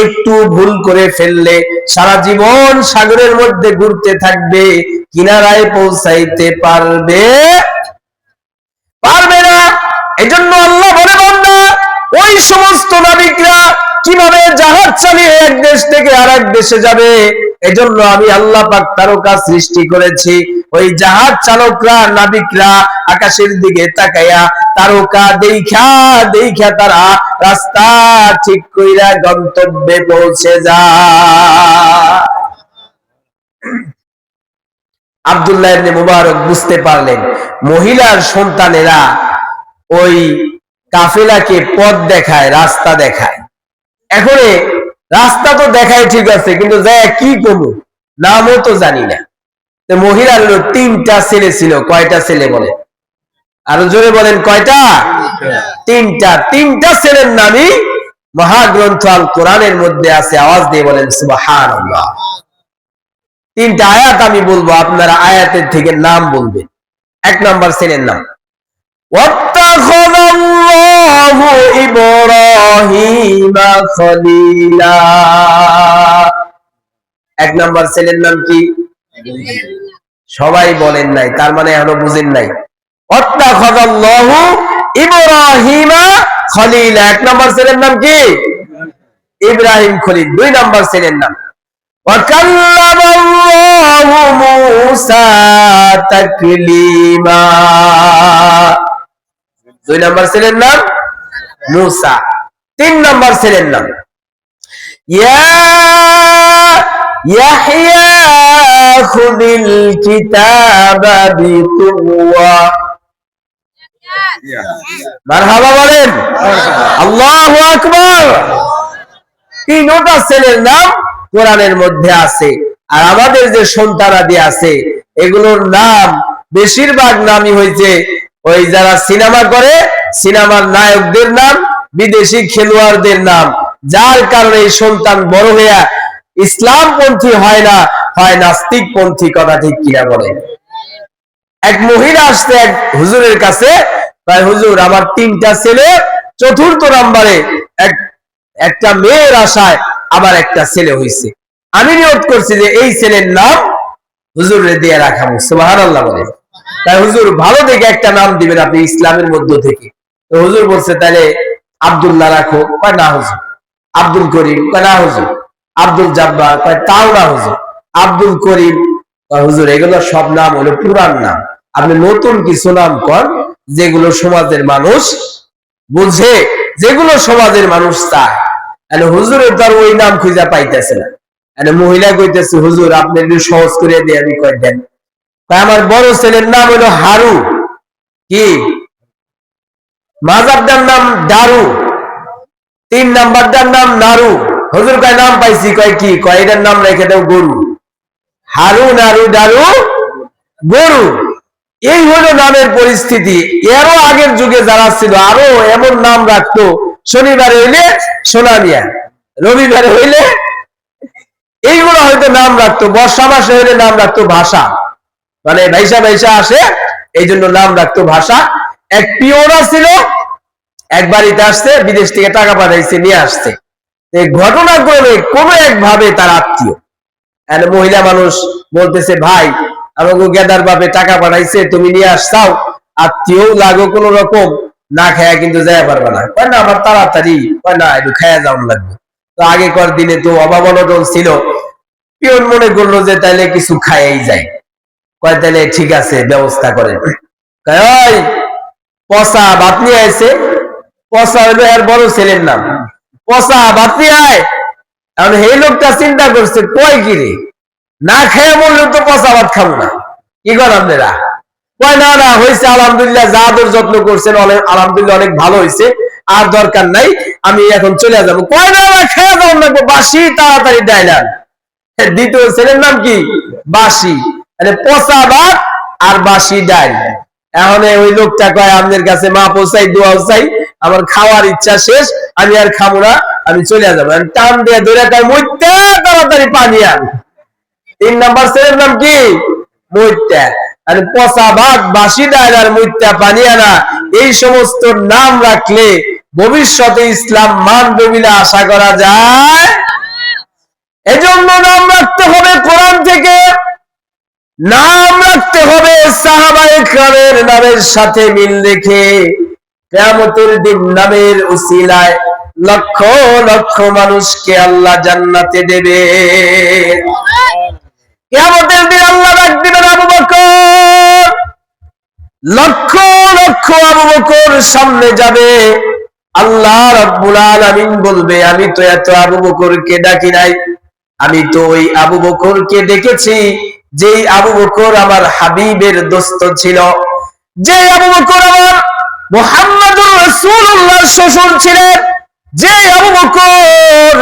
একটু ভুল করে ফেললে সারা জীবন সাগরের মধ্যে ঘুরতে থাকবে, কিনারায় পৌঁছাইতে পারবে না। এজন্য আল্লাহ বলে বান্দা ওই সমস্ত নাবিকরা কিভাবে জাহাজ চালিয়ে এক দেশ থেকে আরেক দেশে যাবে, এজন্য আমি আল্লাহ পাক তারকা সৃষ্টি করেছি। ওই জাহাজ চালকরা, নাবিকরা আকাশের দিকে তাকায়া তারকা দেখা দেখা তারা রাস্তা ঠিক কইরা গন্তব্যে পৌঁছে যায়। আব্দুল্লাহ ইবনে মুবারক বুঝতে পারলেন মহিলার সন্তানেরা ওই কাফেলাকে পথ দেখায়, রাস্তা দেখায়। এখন রাস্তা তো দেখায় ঠিক আছে, কিন্তু যায় কি করবো নামও তো জানি না। মহিলার 3টা ছেলে ছিল। কয়টা ছেলে বলে? আরো জোরে বলেন, কয়টা? 3টা ছেলের নামই মহাগ্রন্থ আল কোরআনের মধ্যে আছে। আওয়াজ দিয়ে বলেন সুবহানাল্লাহ। 3টা আয়াত আমি বলবো, আপনারা আয়াতের থেকে নাম বলবেন। 1 নম্বর ছেলের নাম ওয়াত্তাখাযাল্লাহু ইব্রাহিমা খলিলা। 1 নম্বর ছেলের নাম কি? সবাই বলেন নাই, তার মানে এখনো বুঝেন নাই। ওয়াত্তাখাযাল্লাহু ইব্রাহিমা খলিলা, 1 নম্বর ছেলের নাম কি? ইব্রাহিম খলিল। 2 নম্বর ছেলের নাম ওয়াকাল্লামাল্লাহু মূসা তাকলিমা। 2 নম্বর ছেলের নাম মূসা। 3 নম্বর ছেলের নাম ইয়াহইয়া খুযিল কিতাবা বিকুওয়া। মারহাবা বলেন, আল্লাহু আকবার। 3টা ছেলের নাম কোরআনের মধ্যে আছে। আর আমাদের যে সন্তানাদি আছে এগুলোর নাম বেশিরভাগ নামই হয়েছে ওই যারা সিনেমা করে, সিনেমার নায়কদের নাম, বিদেশি খেলোয়াড়দের নাম, যার কারণে এই সন্তান বড় হইয়া ইসলামপন্থী হয় না, হয় নাস্তিক পন্থী। কথা ঠিক কিনা বলেন? এক মহিলা আসছে এক হুজুরের কাছে, ভাই হুজুর আমার 3টা ছেলে, 4র্থ নম্বরে একটা মেয়ের আশায় আবার একটা ছেলে হয়েছে। আমি নিয়ত করছি যে এই ছেলের নাম হুজুরে দিয়ে রাখাবো। সুবহানাল্লাহ বলেন। তাই হুজুর ভালো দেখে একটা নাম দিবেন আপনি ইসলামের মধ্য থেকে। তো হুজুর বলছে তাহলে আব্দুল্লাহ রাখো। কয় না হুজুর। আব্দুল করিম। কয় না হুজুর। আব্দুল জাব্বার। কয় তাও না হুজুর। আব্দুল করিম। কয় হুজুর এগুলো সব নাম হলো পুরান নাম, আপনি নতুন কিছু নাম কর যেগুলো সমাজের মানুষ বুঝে, যেগুলো সমাজের মানুষ চায়। হুজুরের তো আর ওই নাম খুঁজে পাইতেছে না। মহিলা কইতেছে হুজুর আপনি একটু সহজ করে দিয়ে। আমি কয় দেন। আমার বড় ছেলের নাম হলো হারু। কি? মাজাবদার নাম দারু। 3 নাম্বারটার নাম নারু। হুজুর কয় নাম পাইছি। কয় কি? কয় এটার নাম রেখে দাও গরু। হারু, নারু, দারু, গরু। এই হলো নামের পরিস্থিতি। এরও আগের যুগে যারা ছিল আরো এমন নাম রাখতো। শনিবারে হইলে সোনামিয়া, রবিবারে হইলে এইগুলো হয়তো নাম রাখতো। বর্ষা মাসে হইলে নাম রাখতো ভাষা, মানে ভাইসা ভাইসা আসে, এই জন্য নাম রাখতো ভাষা। এক পিওরা ছিল, এক বাড়িতে আসছে, বিদেশ থেকে টাকা পাঠাইছে, নিয়ে আসছে। এই ঘটনাক্রমে কোনো একভাবে তার আত্মীয়। মহিলা মানুষ বলতেছে ভাই আমাকে গেদার বাপে টাকা পাঠাইছে, তুমি নিয়ে আসছাও, আত্মীয় লাগো কোন রকম, না খায়া কিন্তু যাইয়া পারবে না। কয় না আমার তাড়াতাড়ি, কয় না একটু খায়া যাওয়ার লাগবে। তো আগেকার দিনে তো অভাব অনটন ছিল, পিয়ন মনে করলো যে তাইলে কিছু খাইয়াই যায়। কয় তাইলে ঠিক আছে ব্যবস্থা করেন। কয় পচা ভাত নিয়ে আসে। পচা হইলো এর বড় ছেলের নাম। পচা ভাত নিয়ে আয়। এখন এই লোকটা চিন্তা করছে কয় কিরে, না খেয়ে বললেও তো পচা ভাত খাবো না, কি করেন আপনারা? কয় না না হয়েছে আলহামদুলিল্লাহ, যা আদর যত্ন করছেন আলহামদুলিল্লাহ অনেক ভালো হয়েছে, আর দরকার নাই, আমি এখন চলে যাবো। কয় না না খেয়ে যাও লাগবো, বাসি তাড়াতাড়ি ডাইলাম। দ্বিতীয় ছেলের নাম কি? বাসি, মানে পচা ভাত আর বাসি ডাল। এখন ওই লোকটা কয় আমাদের কাছে মা পৌঁছাই, দোয়া চাই, আমার খাওয়ার ইচ্ছা শেষ, আমি আর খাবো না, আমি চলে যাবো। টান দিয়ে ধরে কয় মইত্যা, তাড়াতাড়ি পানি আন। 3 নাম্বার ছেলের নাম কি? মইত্যা। আর পচা ভাত, বাসি ডাল আর মইত্যা পানি আনা, এই সমস্ত নাম রাখলে ভবিষ্যতে ইসলাম মানবে বলে আশা করা যায়। এজন্য নাম রাখতে হবে কোরআন থেকে, নাম রাখতে হবে সাহাবায়ে কেরামের নামের সাথে মিল রেখে। কিয়ামতের দিন নামের উসিলায় লক্ষ লক্ষ মানুষকে আল্লাহ জান্নাতে দেবে। কিয়ামতের দিন আল্লাহ ডাক দিবেন আবু বকর, লক্ষ লক্ষ আবু বকর সামনে যাবে। আল্লাহ রাব্বুল আলামিন বলবে আমি তো এত আবু বকরকে ডাকি নাই, আমি তো ওই আবু বকরকে ডেকেছি যেই আবু বকর আমার হাবিবের দোস্ত ছিল, যে আবু বকর আমার মুহাম্মদুর রাসূলুল্লাহর শ্বশুর ছিলেন, যে আবু বকর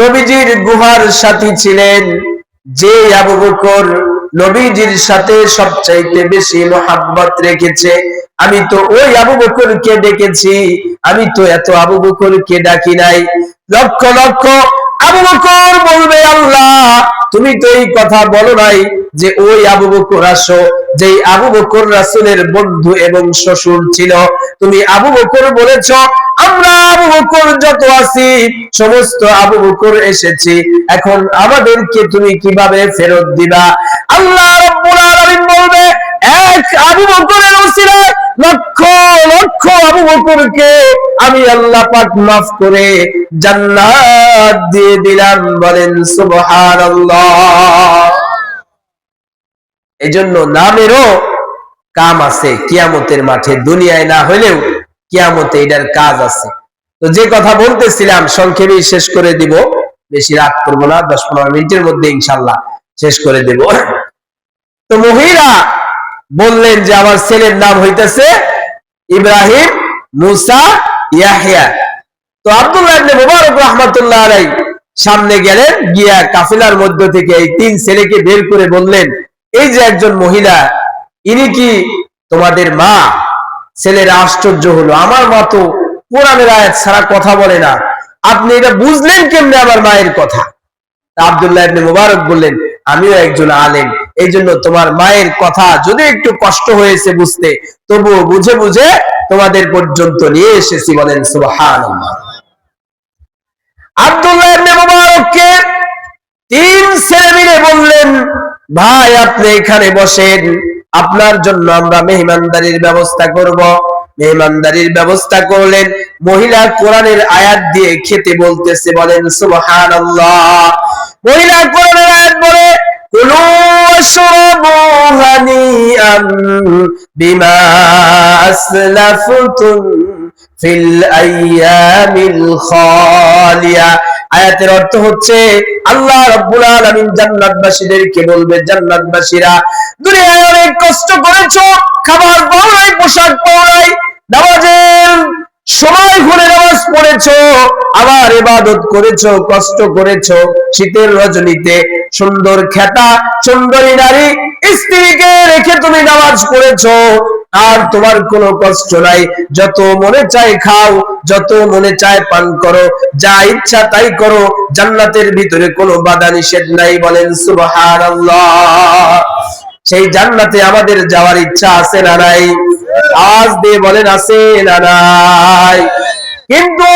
নবীজির গুহার সাথী ছিলেন, যে আবু বকর নবীজির সাথে সবচাইতে বেশি মোহাব্বত রেখেছে, আমি তো ওই আবু বকরকে ডেকেছি, আমি তো এত আবু বকরকে ডাকি নাই। লক্ষ লক্ষ আবু বকর বলবে আল্লাহ তুমি তো এই কথা বলো নাই যে ওই আবু বকর আসো, যেই আবু বকর রাসূলের বন্ধু এবং শ্বশুর ছিল। তুমি আবু বকর বলেছো, আমরা আবু বকর যত আছি সমস্ত আবু বকর এসেছি, এখন আমাদেরকে তুমি কিভাবে ফেরত দিবা? আল্লাহ রাব্বুল আলামিন বলবে এক আবু বকরের উসিলায় লক্ষ লক্ষ আবু বকরকে আমি আল্লাহ পাক মাফ করে জান্নাত দিয়ে দিলাম। বলেন সুবহানাল্লাহ। এজন্য নামেরও কাম আছে কিয়ামতের মাঠে, দুনিয়ায় না হলেও কিয়ামতে এটার কাজ আছে। তো যে কথা বলতেছিলাম সংক্ষেপে শেষ করে দিব, বেশি রাত করব না, 10-15 মিনিটের মধ্যে ইনশাআল্লাহ শেষ করে দেব। তো মহিলা বললেন যে আমার ছেলের নাম হইতেছে ইব্রাহিম, মুসা, ইয়াহইয়া। তো আব্দুল্লাহ ইবনে মুবারক রাহমাতুল্লাহ আলাইহি সামনে গেলেন, গিয়া কাফিলার মধ্য থেকে এই 3 ছেলেকে বের করে বললেন এই যে একজন মহিলা, ইনি কি তোমাদের মা? ছেলেরা আশ্চর্য হলো, আমার মা তো কোরআনের আয়াত ছাড়া কথা বলে না, আপনি এটা বুঝলেন কেমনে আমার মায়ের কথা? আব্দুল্লাহ ইবনে মুবারক বললেন আমিও একজন আলেম, এই জন্য তোমার মায়ের কথা যদি একটু কষ্ট হয়েছে বুঝতে, তবুও বুঝে বুঝে তোমাদের পর্যন্ত নিয়ে এসেছি। বলেন সুবহানাল্লাহ। আব্দুল্লাহ ইবনে মুবারককে 3 ছেলে মিলে বললেন ভাই আপনি এখানে বসেন, আপনার জন্য আমরা মেহমানদারির ব্যবস্থা করব। মেহমানদারির ব্যবস্থা করলেন। মহিলা কোরআনের আয়াত দিয়ে খেতে বলতেছে। বলেন সুবহানাল্লাহ। মহিলা কোরআনের আয়াত বলে কুলু ওয়াশরাবু হানিআম বিমা আসলাফতুম ফিল আইয়ামিল খালিয়া। আয়াতের অর্থ হচ্ছে আল্লাহ রাব্বুল আলামিন জান্নাতবাসীদেরকে বলবে, জান্নাতবাসীরা দুনিয়ায় অনেক কষ্ট করেছো, খাবার পাও নাই, পোশাক পাও নাই, নামাজের সময় করে নামাজ পড়েছো, আবার ইবাদত করেছো, কষ্ট করেছো, শীতের রজনীতে সুন্দর খেতা সুন্দরী নারী স্ত্রীকে রেখে তুমি নামাজ পড়েছো, আর তোমার কোনো কষ্ট নাই, যত মনে চায় খাও, যত মনে চায় পান করো, যা ইচ্ছা তাই করো, জান্নাতের ভিতরে কোনো বাধা নিষেধ নাই। বলেন সুবহানাল্লাহ। সেই জান্নাতে আমাদের যাওয়ার ইচ্ছা আছে না নাই? আওয়াজ দিয়ে বলেন আছে না নাই? কিন্তু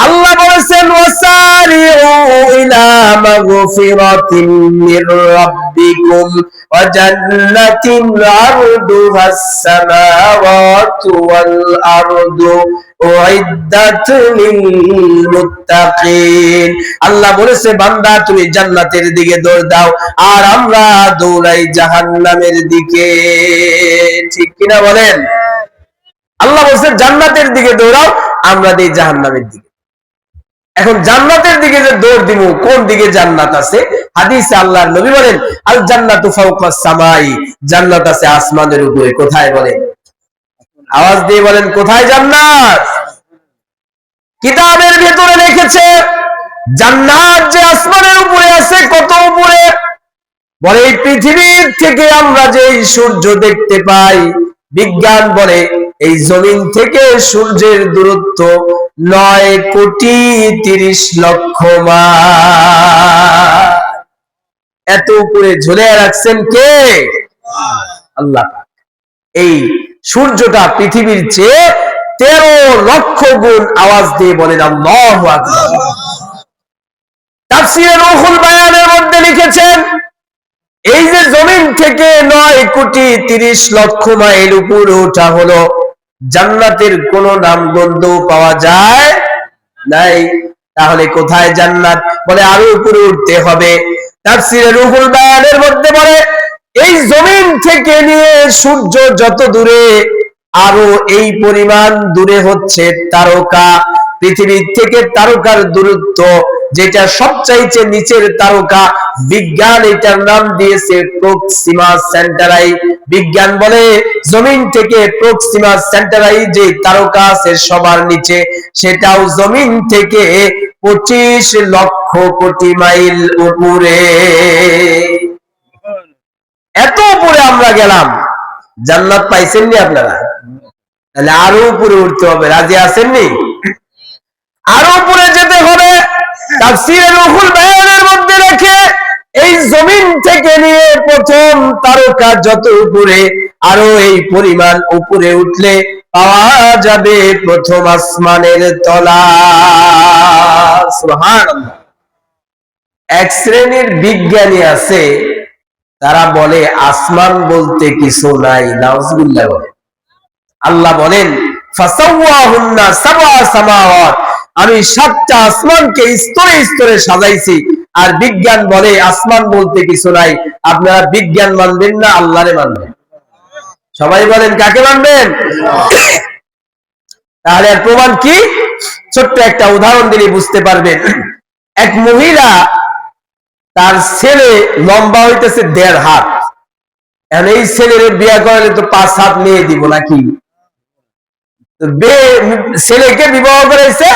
আল্লাহ বলেছেন ওয়াসারিউ ইলা মাগফিরাতিন মির রাব্বিকুম ওয়া জান্নাতিন আরদুহাস সামাওয়াতু ওয়াল আরদু উইদ্দাত লিল মুত্তাকিন। আল্লাহ বলেছে বান্দা তুমি জান্নাতের দিকে দৌড় দাও, আর আমরা দৌড়াই জাহান্নামের দিকে। ঠিক কিনা বলেন? আল্লাহ বলেছে জান্নাতের দিকে দৌড়াও, আমরা দেই জাহান্নামের দিকে। এখন জান্নাতের দিকে যে দৌড় দিব, কোন দিকে জান্নাত আছে? হাদিসে আল্লাহর নবী বলেন আল জান্নাতু ফাওকাস সামাই, জান্নাত আছে আসমানের উপরে। কোথায় বলেন? আওয়াজ দিয়ে বলেন কোথায় জান্নাত? কিতাবের ভিতরে লিখেছে জান্নাত যে আসমানের উপরে আছে, কত উপরে? বলে এই পৃথিবীর থেকে আমরা যে সূর্য দেখতে পাই, বিজ্ঞান বলে এই জমিন থেকে সূর্যের দূরত্ব 9,30,00,000 মাইল। এত উপরে ঝুলিয়ে রাখছেন কে? আল্লাহ। এই সূর্যটা পৃথিবীর চেয়ে 13,00,000 গুণ আওয়াজ দিয়ে বলেন আল্লাহু আকবার। তাফসীরে রুহুল বায়ানের মধ্যে লিখেছেন, এই যে জমিন থেকে 9,30,00,000 মাইল উপরে ওঠা হলো, জান্নাতের কোন নামগন্ধ পাওয়া যায় নাই। তাহলে কোথায় জান্নাত? বলে আরো উপরে উঠতে হবে। তাফসীরে রুহুল বায়ানের মধ্যে বলে এই জমিন থেকে নিয়ে সূর্য যত দূরে, আরো এই পরিমাণ দূরে হচ্ছে তারকা। পৃথিবীর থেকে তারকার দূরত্ব যেটা সবচাইতে নিচের তারকা, বিজ্ঞান এটার নাম দিয়েছে প্রক্সিমা সেন্টারাই। বিজ্ঞান বলে জমিন থেকে প্রক্সিমা সেন্টারাই যে তারকা আছে সবার নিচে, সেটাও জমিন থেকে 25,00,000 মাইল উপরে। এত উপরে আমরা গেলাম, জান্নাত পাইছেননি আপনারা? তাহলে আরো উপরে উঠতে হবে, রাজি আছেননি? আরো উপরে যেতে হবে। তাফসীরে রুহুল বায়ানের মধ্যে রেখে এই জমিন থেকে নিয়ে প্রথম তারকা যত উপরে, আরো এই পরিমাণ উপরে উঠলে পাওয়া যাবে প্রথম আসমানের তলা। সুবহানাল্লাহ। এক শ্রেণীর বিজ্ঞানী আছে, তারা বলে আসমান বলতে কিছু নাই। নাউজুবিল্লাহ। বলে আল্লাহ বলেন ফাসাওয়াহুন্না সাবআ সামাওয়াত, আমি 7টা আসমানকে স্তরে স্তরে সাজাইছি। আর বিজ্ঞান বলে আসমান বলতে কিছু নাই। আপনারা বিজ্ঞান মানবেন না আল্লাহরে মানবেন? সবাই বলেন কাকে মানবেন? তাহলে এর প্রমাণ কি? ছোট্ট একটা উদাহরণ দিলে বুঝতে পারবেন। এক মহিলা, তার ছেলে লম্বা হইতেছে 1.5 হাত। এখন এই ছেলের বিয়ে করলে তো 5 হাত নিয়ে দিব নাকি? ছেলেকে বিবাহ করেছে,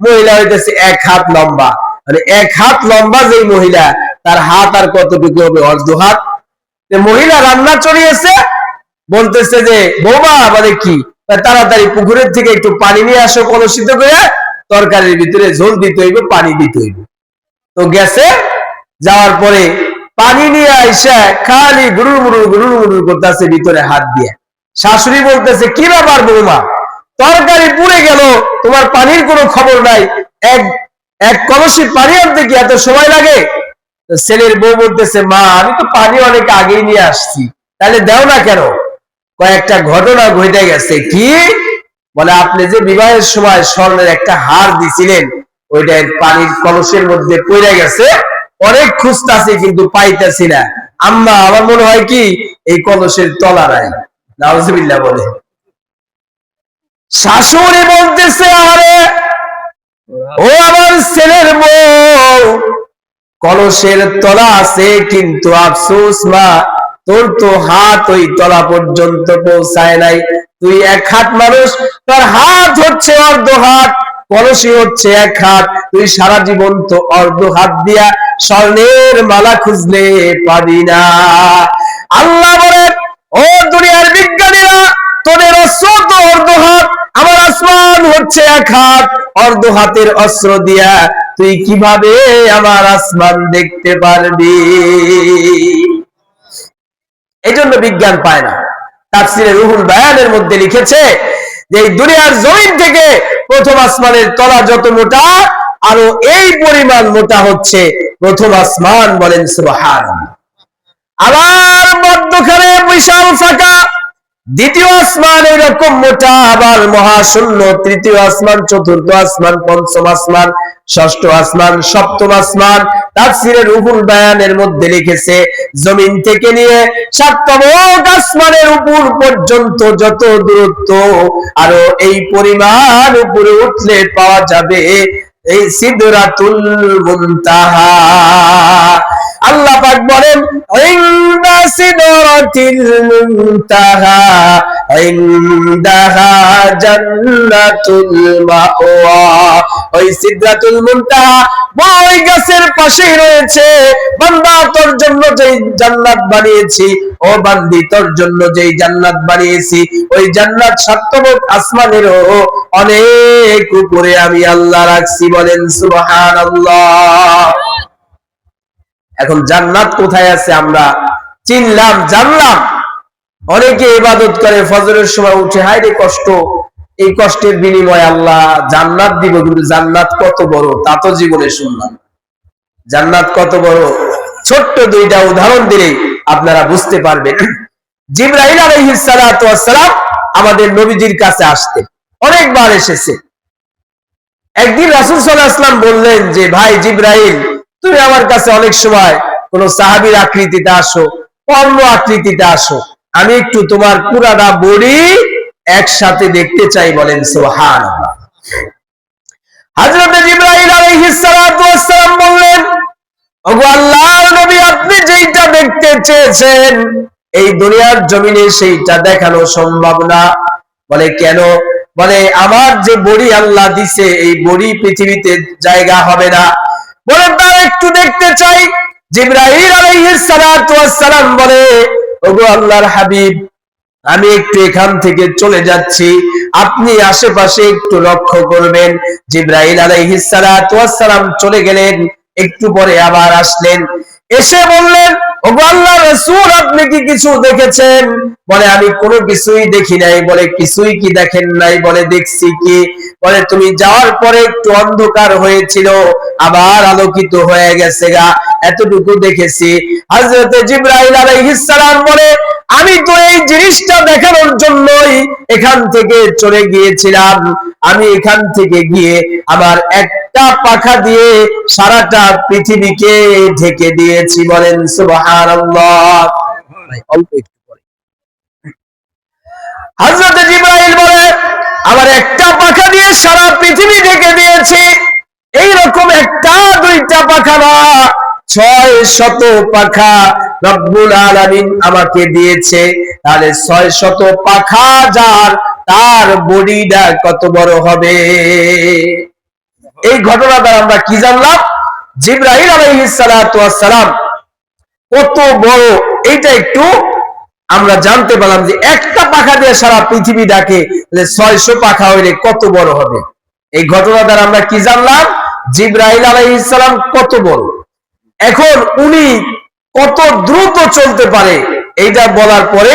মহিলা হইতেছে 1 হাত লম্বা। মানে 1 হাত লম্বা যে মহিলা, তার হাত আর কতটুকু হবে? 1/2 হাত। মহিলা রান্না চড়িয়েছে, বলতেছে যে বৌমা, বলে কি? তাড়াতাড়ি পুকুরের থেকে একটু পানি নিয়ে আসো, কলসিত করে তরকারির ভিতরে ঝোল দিতে হইবে, পানি দিতে হইবে। তো গেছে, যাওয়ার পরে পানি নিয়ে আইসা খালি গুরুর মুরুর করতেছে ভিতরে হাত দিয়ে। শাশুড়ি বলতেছে কি ব্যাপার বৌমা, তরকারি পুড়ে গেল, তোমার পানির কোনো খবর নাই, এক কলসি পানি আনতে কি এত সময় লাগে? ছেলের বউ বলতেছে মা, আমি তো পানি অনেক আগেই নিয়ে আসছি, তাহলে দাও না কেন? কয়েকটা ঘটনা ঘটে গেছে। কি? বলে আপনি যে বিবাহের সময় স্বর্ণের একটা হার দিছিলেন, ওইটা পানির কলসের মধ্যে পড়ে গেছে, অনেক খুঁজতাছি কিন্তু পাইতেছি না। আম্মা, আমার মনে হয় কি এই কলসের তলা নাই। নাউজুবিল্লাহ। বলে শাশুড়ি বলতেছে আরে ও আমার ছেলের বউ, কলসের তলা আছে, কিন্তু আফসোস মা, তোর তো হাত ওই তলা পর্যন্ত পৌঁছায় নাই। তুই 1 হাত মানুষ, তোর হাত হচ্ছে 1/2 হাত, কলসি হচ্ছে 1 হাত। তুই সারা জীবন তো 1/2 হাত দিয়া স্বর্ণের মালা খুঁজলে পাবি না। আল্লাহ বলেন ও দুনিয়ার বিজ্ঞানীরা, তোদের অস্ত্র তো 1/2 হাত, আমার আসমান হচ্ছে 1 হাত। 1/2 হাতের অস্ত্র দিয়া তুই কিভাবে আমার আসমান দেখতে পারবি? এই জন্য বিজ্ঞান পায় না। তাফসীরে রুহুল বায়ানের মধ্যে লিখেছে যে এই দুনিয়ার জমিন থেকে প্রথম আসমানের তলা যত মোটা, আরো এই পরিমাণ মোটা হচ্ছে প্রথম আসমান। বলেন সুবহানাল্লাহ। আবার মধ্যখানে বিশাল ফাঁকা, দ্বিতীয় আসমান এরকম মোটা, আবার মহাশূন্য, তৃতীয় আসমান, চতুর্থ আসমান, পঞ্চম আসমান, ষষ্ঠ আসমান, সপ্তম আসমান। তাফসীরে রুহুল বায়ানের মধ্যে লিখেছে জমিন থেকে নিয়ে 7তম আসমানের উপর পর্যন্ত যত দূরত্ব, আরো এই পরিমাণ উপরে উঠলে পাওয়া যাবে এই সিদরাতুল মুনতাহা। আল্লাহ পাক বলেন ইনদা সিদরাতিল মুনতাহা ইনদাহা জান্নাতুল মাওয়া। ওই সিদরাতুল মুনতাহা ওই গাছের পাশেই রয়েছে। বান্দা তোর জন্য যেই জান্নাত বানিয়েছি, ও বান্দি তোর জন্য যেই জান্নাত বানিয়েছি, ওই জান্নাত সাতবক আসমানেরও অনেক উপরে আমি আল্লাহ রাখছি। বলেন সুবহানাল্লাহ। এখন জান্নাত কোথায় আছে আমরা চিনলাম, জানলাম। অনেকে ইবাদত করে, ফজরের সময় উঠে হায় রে কষ্ট, এই কষ্টের বিনিময়ে আল্লাহ জান্নাত দিব, কিন্তু জান্নাত কত বড় তা তো জীবনে শুনলাম। জান্নাত কত বড়, ছোট্ট দুইটা উদাহরণ দিলেই আপনারা বুঝতে পারবেন। জিবরাইল আলাইহিস সালাতু ওয়াস সালাম আমাদের নবীজির কাছে আসতেন, অনেকবার এসেছে। একদিন রাসূল সাল্লাল্লাহু আলাইহি ওয়াসাল্লাম বললেন যে ভাই জিবরাইল, তুমি আমার কাছে অনেক সময় কোন সাহাবীর আকৃতিতে আসো, অন্য আকৃতিতে আসো, আমি একটু তোমার পুরাটা বডি একসাথে দেখতে চাই। বলেন সুবহানাল্লাহ। হযরত জিবরাইল আলাইহিস সালাতু ওয়াস সালাম বললেন, ওগো আল্লাহর নবী, আপনি যেইটা দেখতে চেয়েছেন এই দুনিয়ার জমিনে সেইটা দেখানো সম্ভব না। বলে কেন? বলে আমার যে বডি আল্লাহ দিছে, এই বডি পৃথিবীতে জায়গা হবে না। বলে তার একটু দেখতে চাই। জিবরাইল আলাইহিস সালাতু ওয়াস সালাম বলে, ওগো আল্লাহর হাবিব, আমি একটু এখান থেকে চলে যাচ্ছি, আপনি আশেপাশে একটু লক্ষ্য করবেন। জিবরাইল আলাইহিস সালাতু ওয়াস সালাম চলে গেলেন, একটু পরে আবার আসলেন, এসে বললেন, ওগো আল্লাহর রাসূল, আপনি কি কিছু দেখেছেন? বলে আমি কোনো কিছুই দেখি নাই। বলে কিছুই কি দেখেন নাই? বলে দেখছি কি? বলে তুমি যাওয়ার পরে একটু অন্ধকার হয়েছিল, আবার আলোকিত হয়ে গেছে গা, এতটুকু দেখেছি। হযরত জিবরাইল আলাইহিস সালাম বলে, আমি তো এই জিনিসটা দেখানোর জন্যই এখান থেকে চলে গিয়েছিলাম। আমি এখান থেকে গিয়ে আমার একটা পাখা দিয়ে সারাটা পৃথিবীকে ঢেকে দিয়েছি। বলেন সুবহানাল্লাহ। অল্প একটু পরে হযরত জিবরাইল বলে, আমার একটা পাখা দিয়ে সারা পৃথিবী ঢেকে দিয়েছি। এইরকম একটা দুইটা পাখা না, 600 পাখা রব্বুল আলামিন আমাকে দিয়েছে। তাহলে 600 পাখা যার, তার বডিটা কত বড় হবে? এই ঘটনাটা আমরা কি জানলাম? জিবরাইল আলাইহিস সালাতু ওয়াস সালাম কত বড়, এইটা একটু আমরা জানতে পারলাম যে একটা পাখা দিয়ে সারা পৃথিবী ডাকে, 600 পাখা হইলে কত বড় হবে। এই ঘটনা দ্বারা আমরা কি জানলাম? জিবরাইল আলাইহিস সালাম কত বড়। এখন উনি কত দ্রুত চলতে পারে, এইটা বলার পরে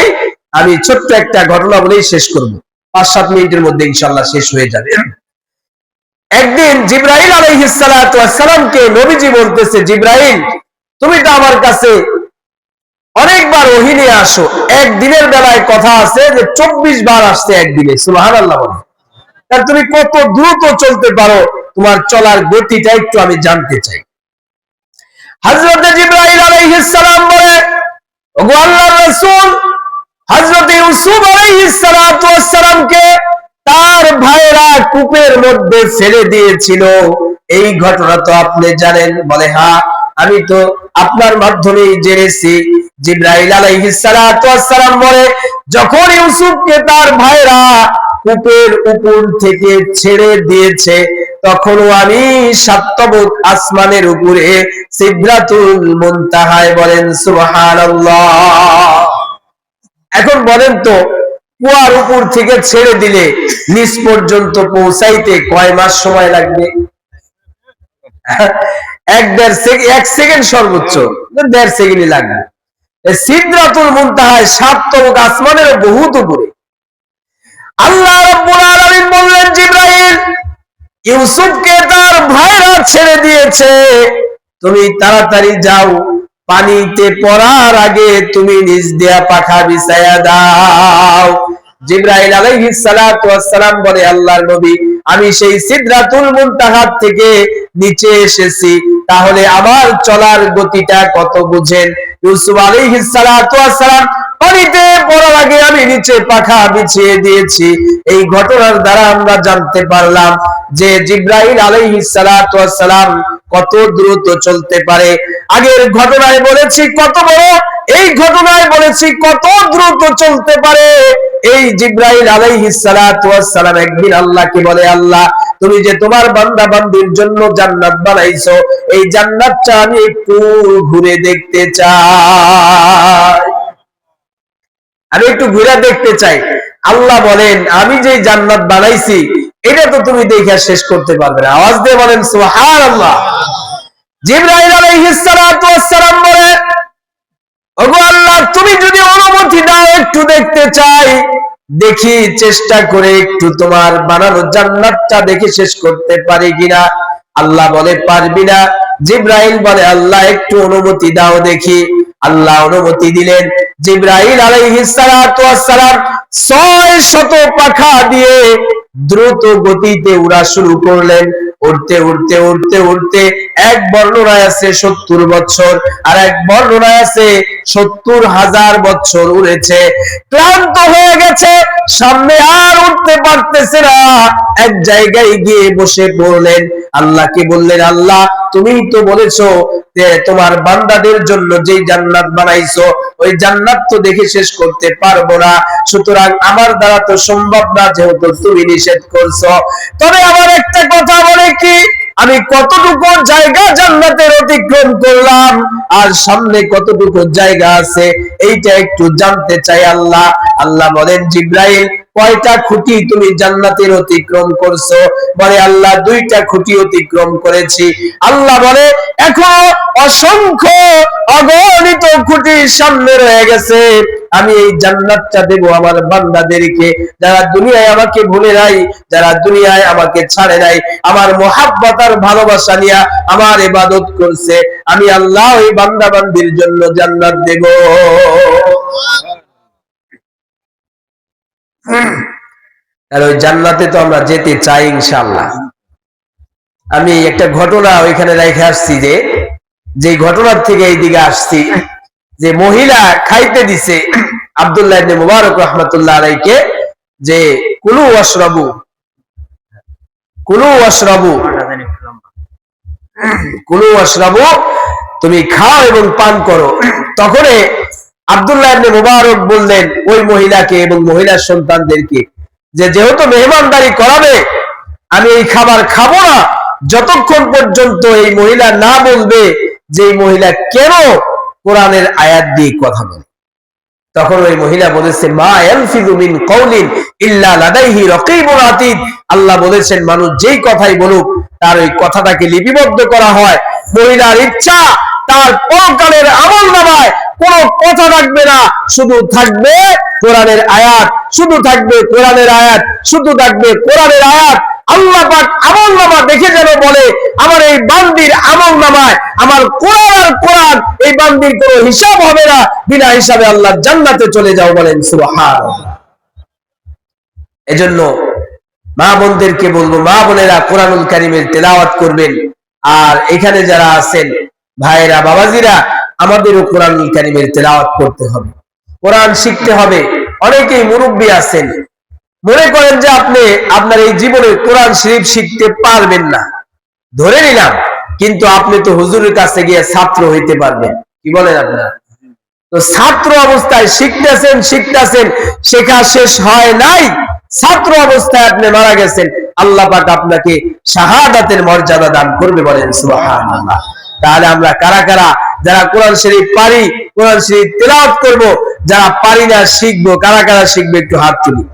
আমি ছোট্ট একটা ঘটনা বলেই শেষ করব, 5-7 মিনিটের মধ্যে ইনশাআল্লাহ শেষ হয়ে যাবে। একদিন জিবরাইল আলাইহিস সালাতু ওয়াস সালামকে নবীজি বলতেছে, জিবরাইল, তুমি তো আমার কাছে অনেকবার ওহী নিয়ে আসো, একদিনের বেলায় কথা আছে যে 24 বার আসছে একদিনে। সুবহানাল্লাহ। বলে তার তুমি কত দ্রুত চলতে পারো, তোমার চলার গতিটা একটু আমি জানতে চাই। হযরত জিবরাইল আলাইহিস সালাম বলে, ওগো আল্লাহর রাসূল, হযরত ইউসুফ আলাইহিস সালাতু ওয়াস সালামকে তার ভাইরা কূপের মধ্যে ফেলে দিয়েছিল, এই ঘটনা তো আপনি জানেন। বলে হ্যাঁ, আমি তো আপনার মাধ্যমেই জেনেছি। জিবরাইল আলাইহিস সালাতু ওয়াস সালাম বলে, যখন ইউসুফকে তার ভাইরা কূপের উপর থেকে ছেড়ে দিয়েছে, তখনও আমি 7 তবক আসমানের উপরে সিদরাতুল মুনতাহায়। বলেন সুবহানাল্লাহ। এখন বলেন তো, কুয়ার উপর থেকে ছেড়ে দিলে নিচ পর্যন্ত পৌঁছাইতে কয় মাস সময় লাগবে? 1 সেকেন্ড, সর্বোচ্চ 1.5 সেকেন্ডই লাগবে। সিদরাতুল মুনতাহায় 7 তবক আসমানের বহুত উপরে। আল্লাহ রাব্বুল আলামিন বললেন, জিবরাইল, ইউসুফকে তার ভাইরা ছেড়ে দিয়েছে, তুমি তাড়াতাড়ি যাও, পানিতে পড়ার আগে তুমি নিজ দেয়া পাখা বিছায়া দাও। জিবরাইল আলাইহিস সালাতু ওয়াস সালাম বলে, আল্লাহর নবী, আমি সেই সিদরাতুল মুনতাহা থেকে নিচে এসেছি, তাহলে আমার চলার গতিটা কত বুঝেন? ইউসুফ আলাইহিস সালাতু ওয়াস সালাম পানিতে পড়ার আগে আমি নিচে পাখা বিছিয়ে দিয়েছি। এই ঘটনার দ্বারা আমরা জানতে পারলাম যে জিবরাইল আলাইহিস সালাতু ওয়াস সালাম কত দ্রুত চলতে পারে। আগের ঘটনায় বলেছি কত বড়, এই ঘটনায় বলেছি কত দ্রুত চলতে পারে। এই জিব্রাইল আলাইহিস সালাতু ওয়াস সালাম একদিন আল্লাহকে বলে, আল্লাহ তুমি যে তোমার বান্দা বান্দির জন্য জান্নাত বানাইছো, এই জান্নাতটা আমি একটু ঘুরে দেখতে চাই, আমি একটু ঘুরে দেখতে চাই। আল্লাহ বলেন, আমি যে জান্নাত বানাইছি এটা তো তুমি দেখে শেষ করতে পারবে না। আওয়াজ দিয়ে বলেন সুবহানাল্লাহ। জিবরাইল আলাইহিস সালাতু ওয়াস সালাম বলে, ওগো আল্লাহ তুমি যদি অনুমতি দাও একটু দেখতে চাই, দেখি চেষ্টা করে একটু তোমার বানানো জান্নাতটা দেখে শেষ করতে পারি কিনা। আল্লাহ বলে, পারবি না। জিবরাইল বলে, আল্লাহ একটু অনুমতি দাও দেখি। আল্লাহ অনুমতি দিলেন। জিবরাইল আলাইহিস সালাতু ওয়াস সালাম 600 পাখা দিয়ে দ্রুত গতিতে উড়া শুরু করলেন। উড়তে উড়তে উড়তে উড়তে এক বর্ণনায় আছে 70 বছর, আর এক বর্ণনায় আছে 70,000 বছর উড়েছে। ক্লান্ত হয়ে গেছে, সামনে আর উঠতে পারতেছে না, এক জায়গায় গিয়ে বসে পড়লেন। আল্লাহকে বললেন, আল্লাহ তুমি তো বলেছো যে তোমার বান্দাদের জন্য যেই জান্নাত বানাইছো ওই জান্নাত তো দেখে শেষ করতে পারবো না, সুতরাং আমার দ্বারা তো সম্ভব না, যেহেতু তুমি নিষেধ করছো। তবে আমার একটা কথা বলে কি, আমি কতটুকু জায়গা জান্নাতের অতিক্রম করলাম আর সামনে কতটুকু জায়গা আছে এইটা একটু জানতে চাই আল্লাহ। আল্লাহ বলেন, জিবরাইল কয়টা খুঁটি তুমি জান্নাতের অতিক্রম করছো? বলে, আল্লাহ 2টা খুঁটি অতিক্রম করেছি। আল্লাহ বলে, এখনো অসংখ্য অগণিত খুঁটি সামনে রয়ে গেছে, আমি এই জান্নাতটা দেব আমার বান্দাদেরকে যারা দুনিয়ায় আমাকে ভুলে নাই, যারা দুনিয়ায় আমাকে ছাড়ে নাই, আমার মুহাব্বত আর ভালোবাসা নিয়ে আমার ইবাদত করছে, আমি আল্লাহ ওই বান্দা বান্দির জন্য জান্নাত দেব। আর ওই জান্নাতে তো আমরা যেতে চাই ইনশাআল্লাহ। আমি একটা ঘটনা ওইখানে রেখে আসছি, যে ঘটনার থেকে এই দিকে আসছি, যে মহিলা খাইতে দিছে আব্দুল্লাহ ইবনে মুবারক রাহমাতুল্লাহ আলাইহিকে, যে কুলু ওয়াশরাবু, কুলু ওয়াশরাবু, কুলু ওয়াশরাবু, তুমি খাও এবং পান করো। তখন আব্দুল্লাহ ইবনে মুবারক বললেন ওই মহিলাকে এবং মহিলার সন্তানদেরকে যে যেহেতু মেহমানদারি করাবে, আমি এই খাবার খাবো না যতক্ষণ পর্যন্ত এই মহিলা না বলবে যে এই মহিলা কেন কোরআনের আয়াত দিয়ে কথা বলে। তখন ওই মহিলা বলেছে, মা ইয়ালফিযু মিন কাওলিন ইল্লা লাদাইহি রাকীবুন আতীদ। আল্লাহ বলেছেন মানুষ যেই কথাই বলুক তার ওই কথাটাকে লিপিবদ্ধ করা হয়। মহিলার ইচ্ছা তার পরকালের আমলনামায় কোনো কথা থাকবে না, শুধু থাকবে কোরআনের আয়াত, শুধু থাকবে কোরআনের আয়াত, শুধু থাকবে কোরআনের আয়াত। আল্লাহ পাক আমলনামা দেখে যেন বলে, আমার এই বান্দির আমলনামায় আমার কোরআন আর কোরআন, এই বান্দির কোনো হিসাব হবে না, বিনা হিসাবে আল্লাহ জান্নাতে চলে যাও। বলেন সুবহানাল্লাহ। এজন্য মা বোনদেরকে বলবো, মা বোনেরা কোরআনুল কারীমের তেলাওয়াত করবেন। আর এখানে যারা আছেন ভাইরা বাবাজিরা, আমাদেরও কোরআনুল কারীমের তেলাওয়াত করতে হবে, কোরআন শিখতে হবে। অনেকেই মুরব্বী আছেন, মনে করেন যে আপনি আপনার এই জীবনে কোরআন শরীফ শিখতে পারবেন না, ধরে নিলাম, কিন্তু আপনি তো হুজুরের কাছে গিয়ে ছাত্র হইতে পারবেন। কি বলেন আপনারা? তো ছাত্র অবস্থায় শিখতেছেন শিখতেছেন, শেখা শেষ হয় নাই, ছাত্র অবস্থায় আপনি মারা গেছেন, আল্লাহ পাক আপনাকে শাহাদাতের মর্যাদা দান করবে। বলেন সুবহানাল্লাহ। তাহলে আমরা কারা কারা যারা কোরআন শরীফ পারি কোরআন শরীফ তেলাওয়াত করব, যারা পারি না শিখবো, কারা কারা শিখবে একটু হাত তুলি।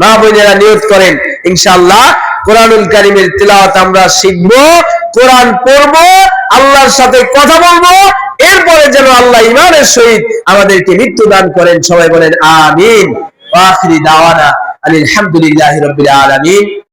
মা বোনেরা নিয়ত করেন, ইনশাআল্লাহ কোরআনুল কারীমের তেলাওয়াত আমরা শিখবো, কোরআন পড়বো, আল্লাহর সাথে কথা বলবো, এরপরে যেন আল্লাহ ঈমানের সহিত আমাদেরকে মৃত্যু দান করেন। সবাই বলেন আমিন। ওয়া আখিরি দাওয়ানা আলহামদুলিল্লাহি রাব্বিল আলামিন।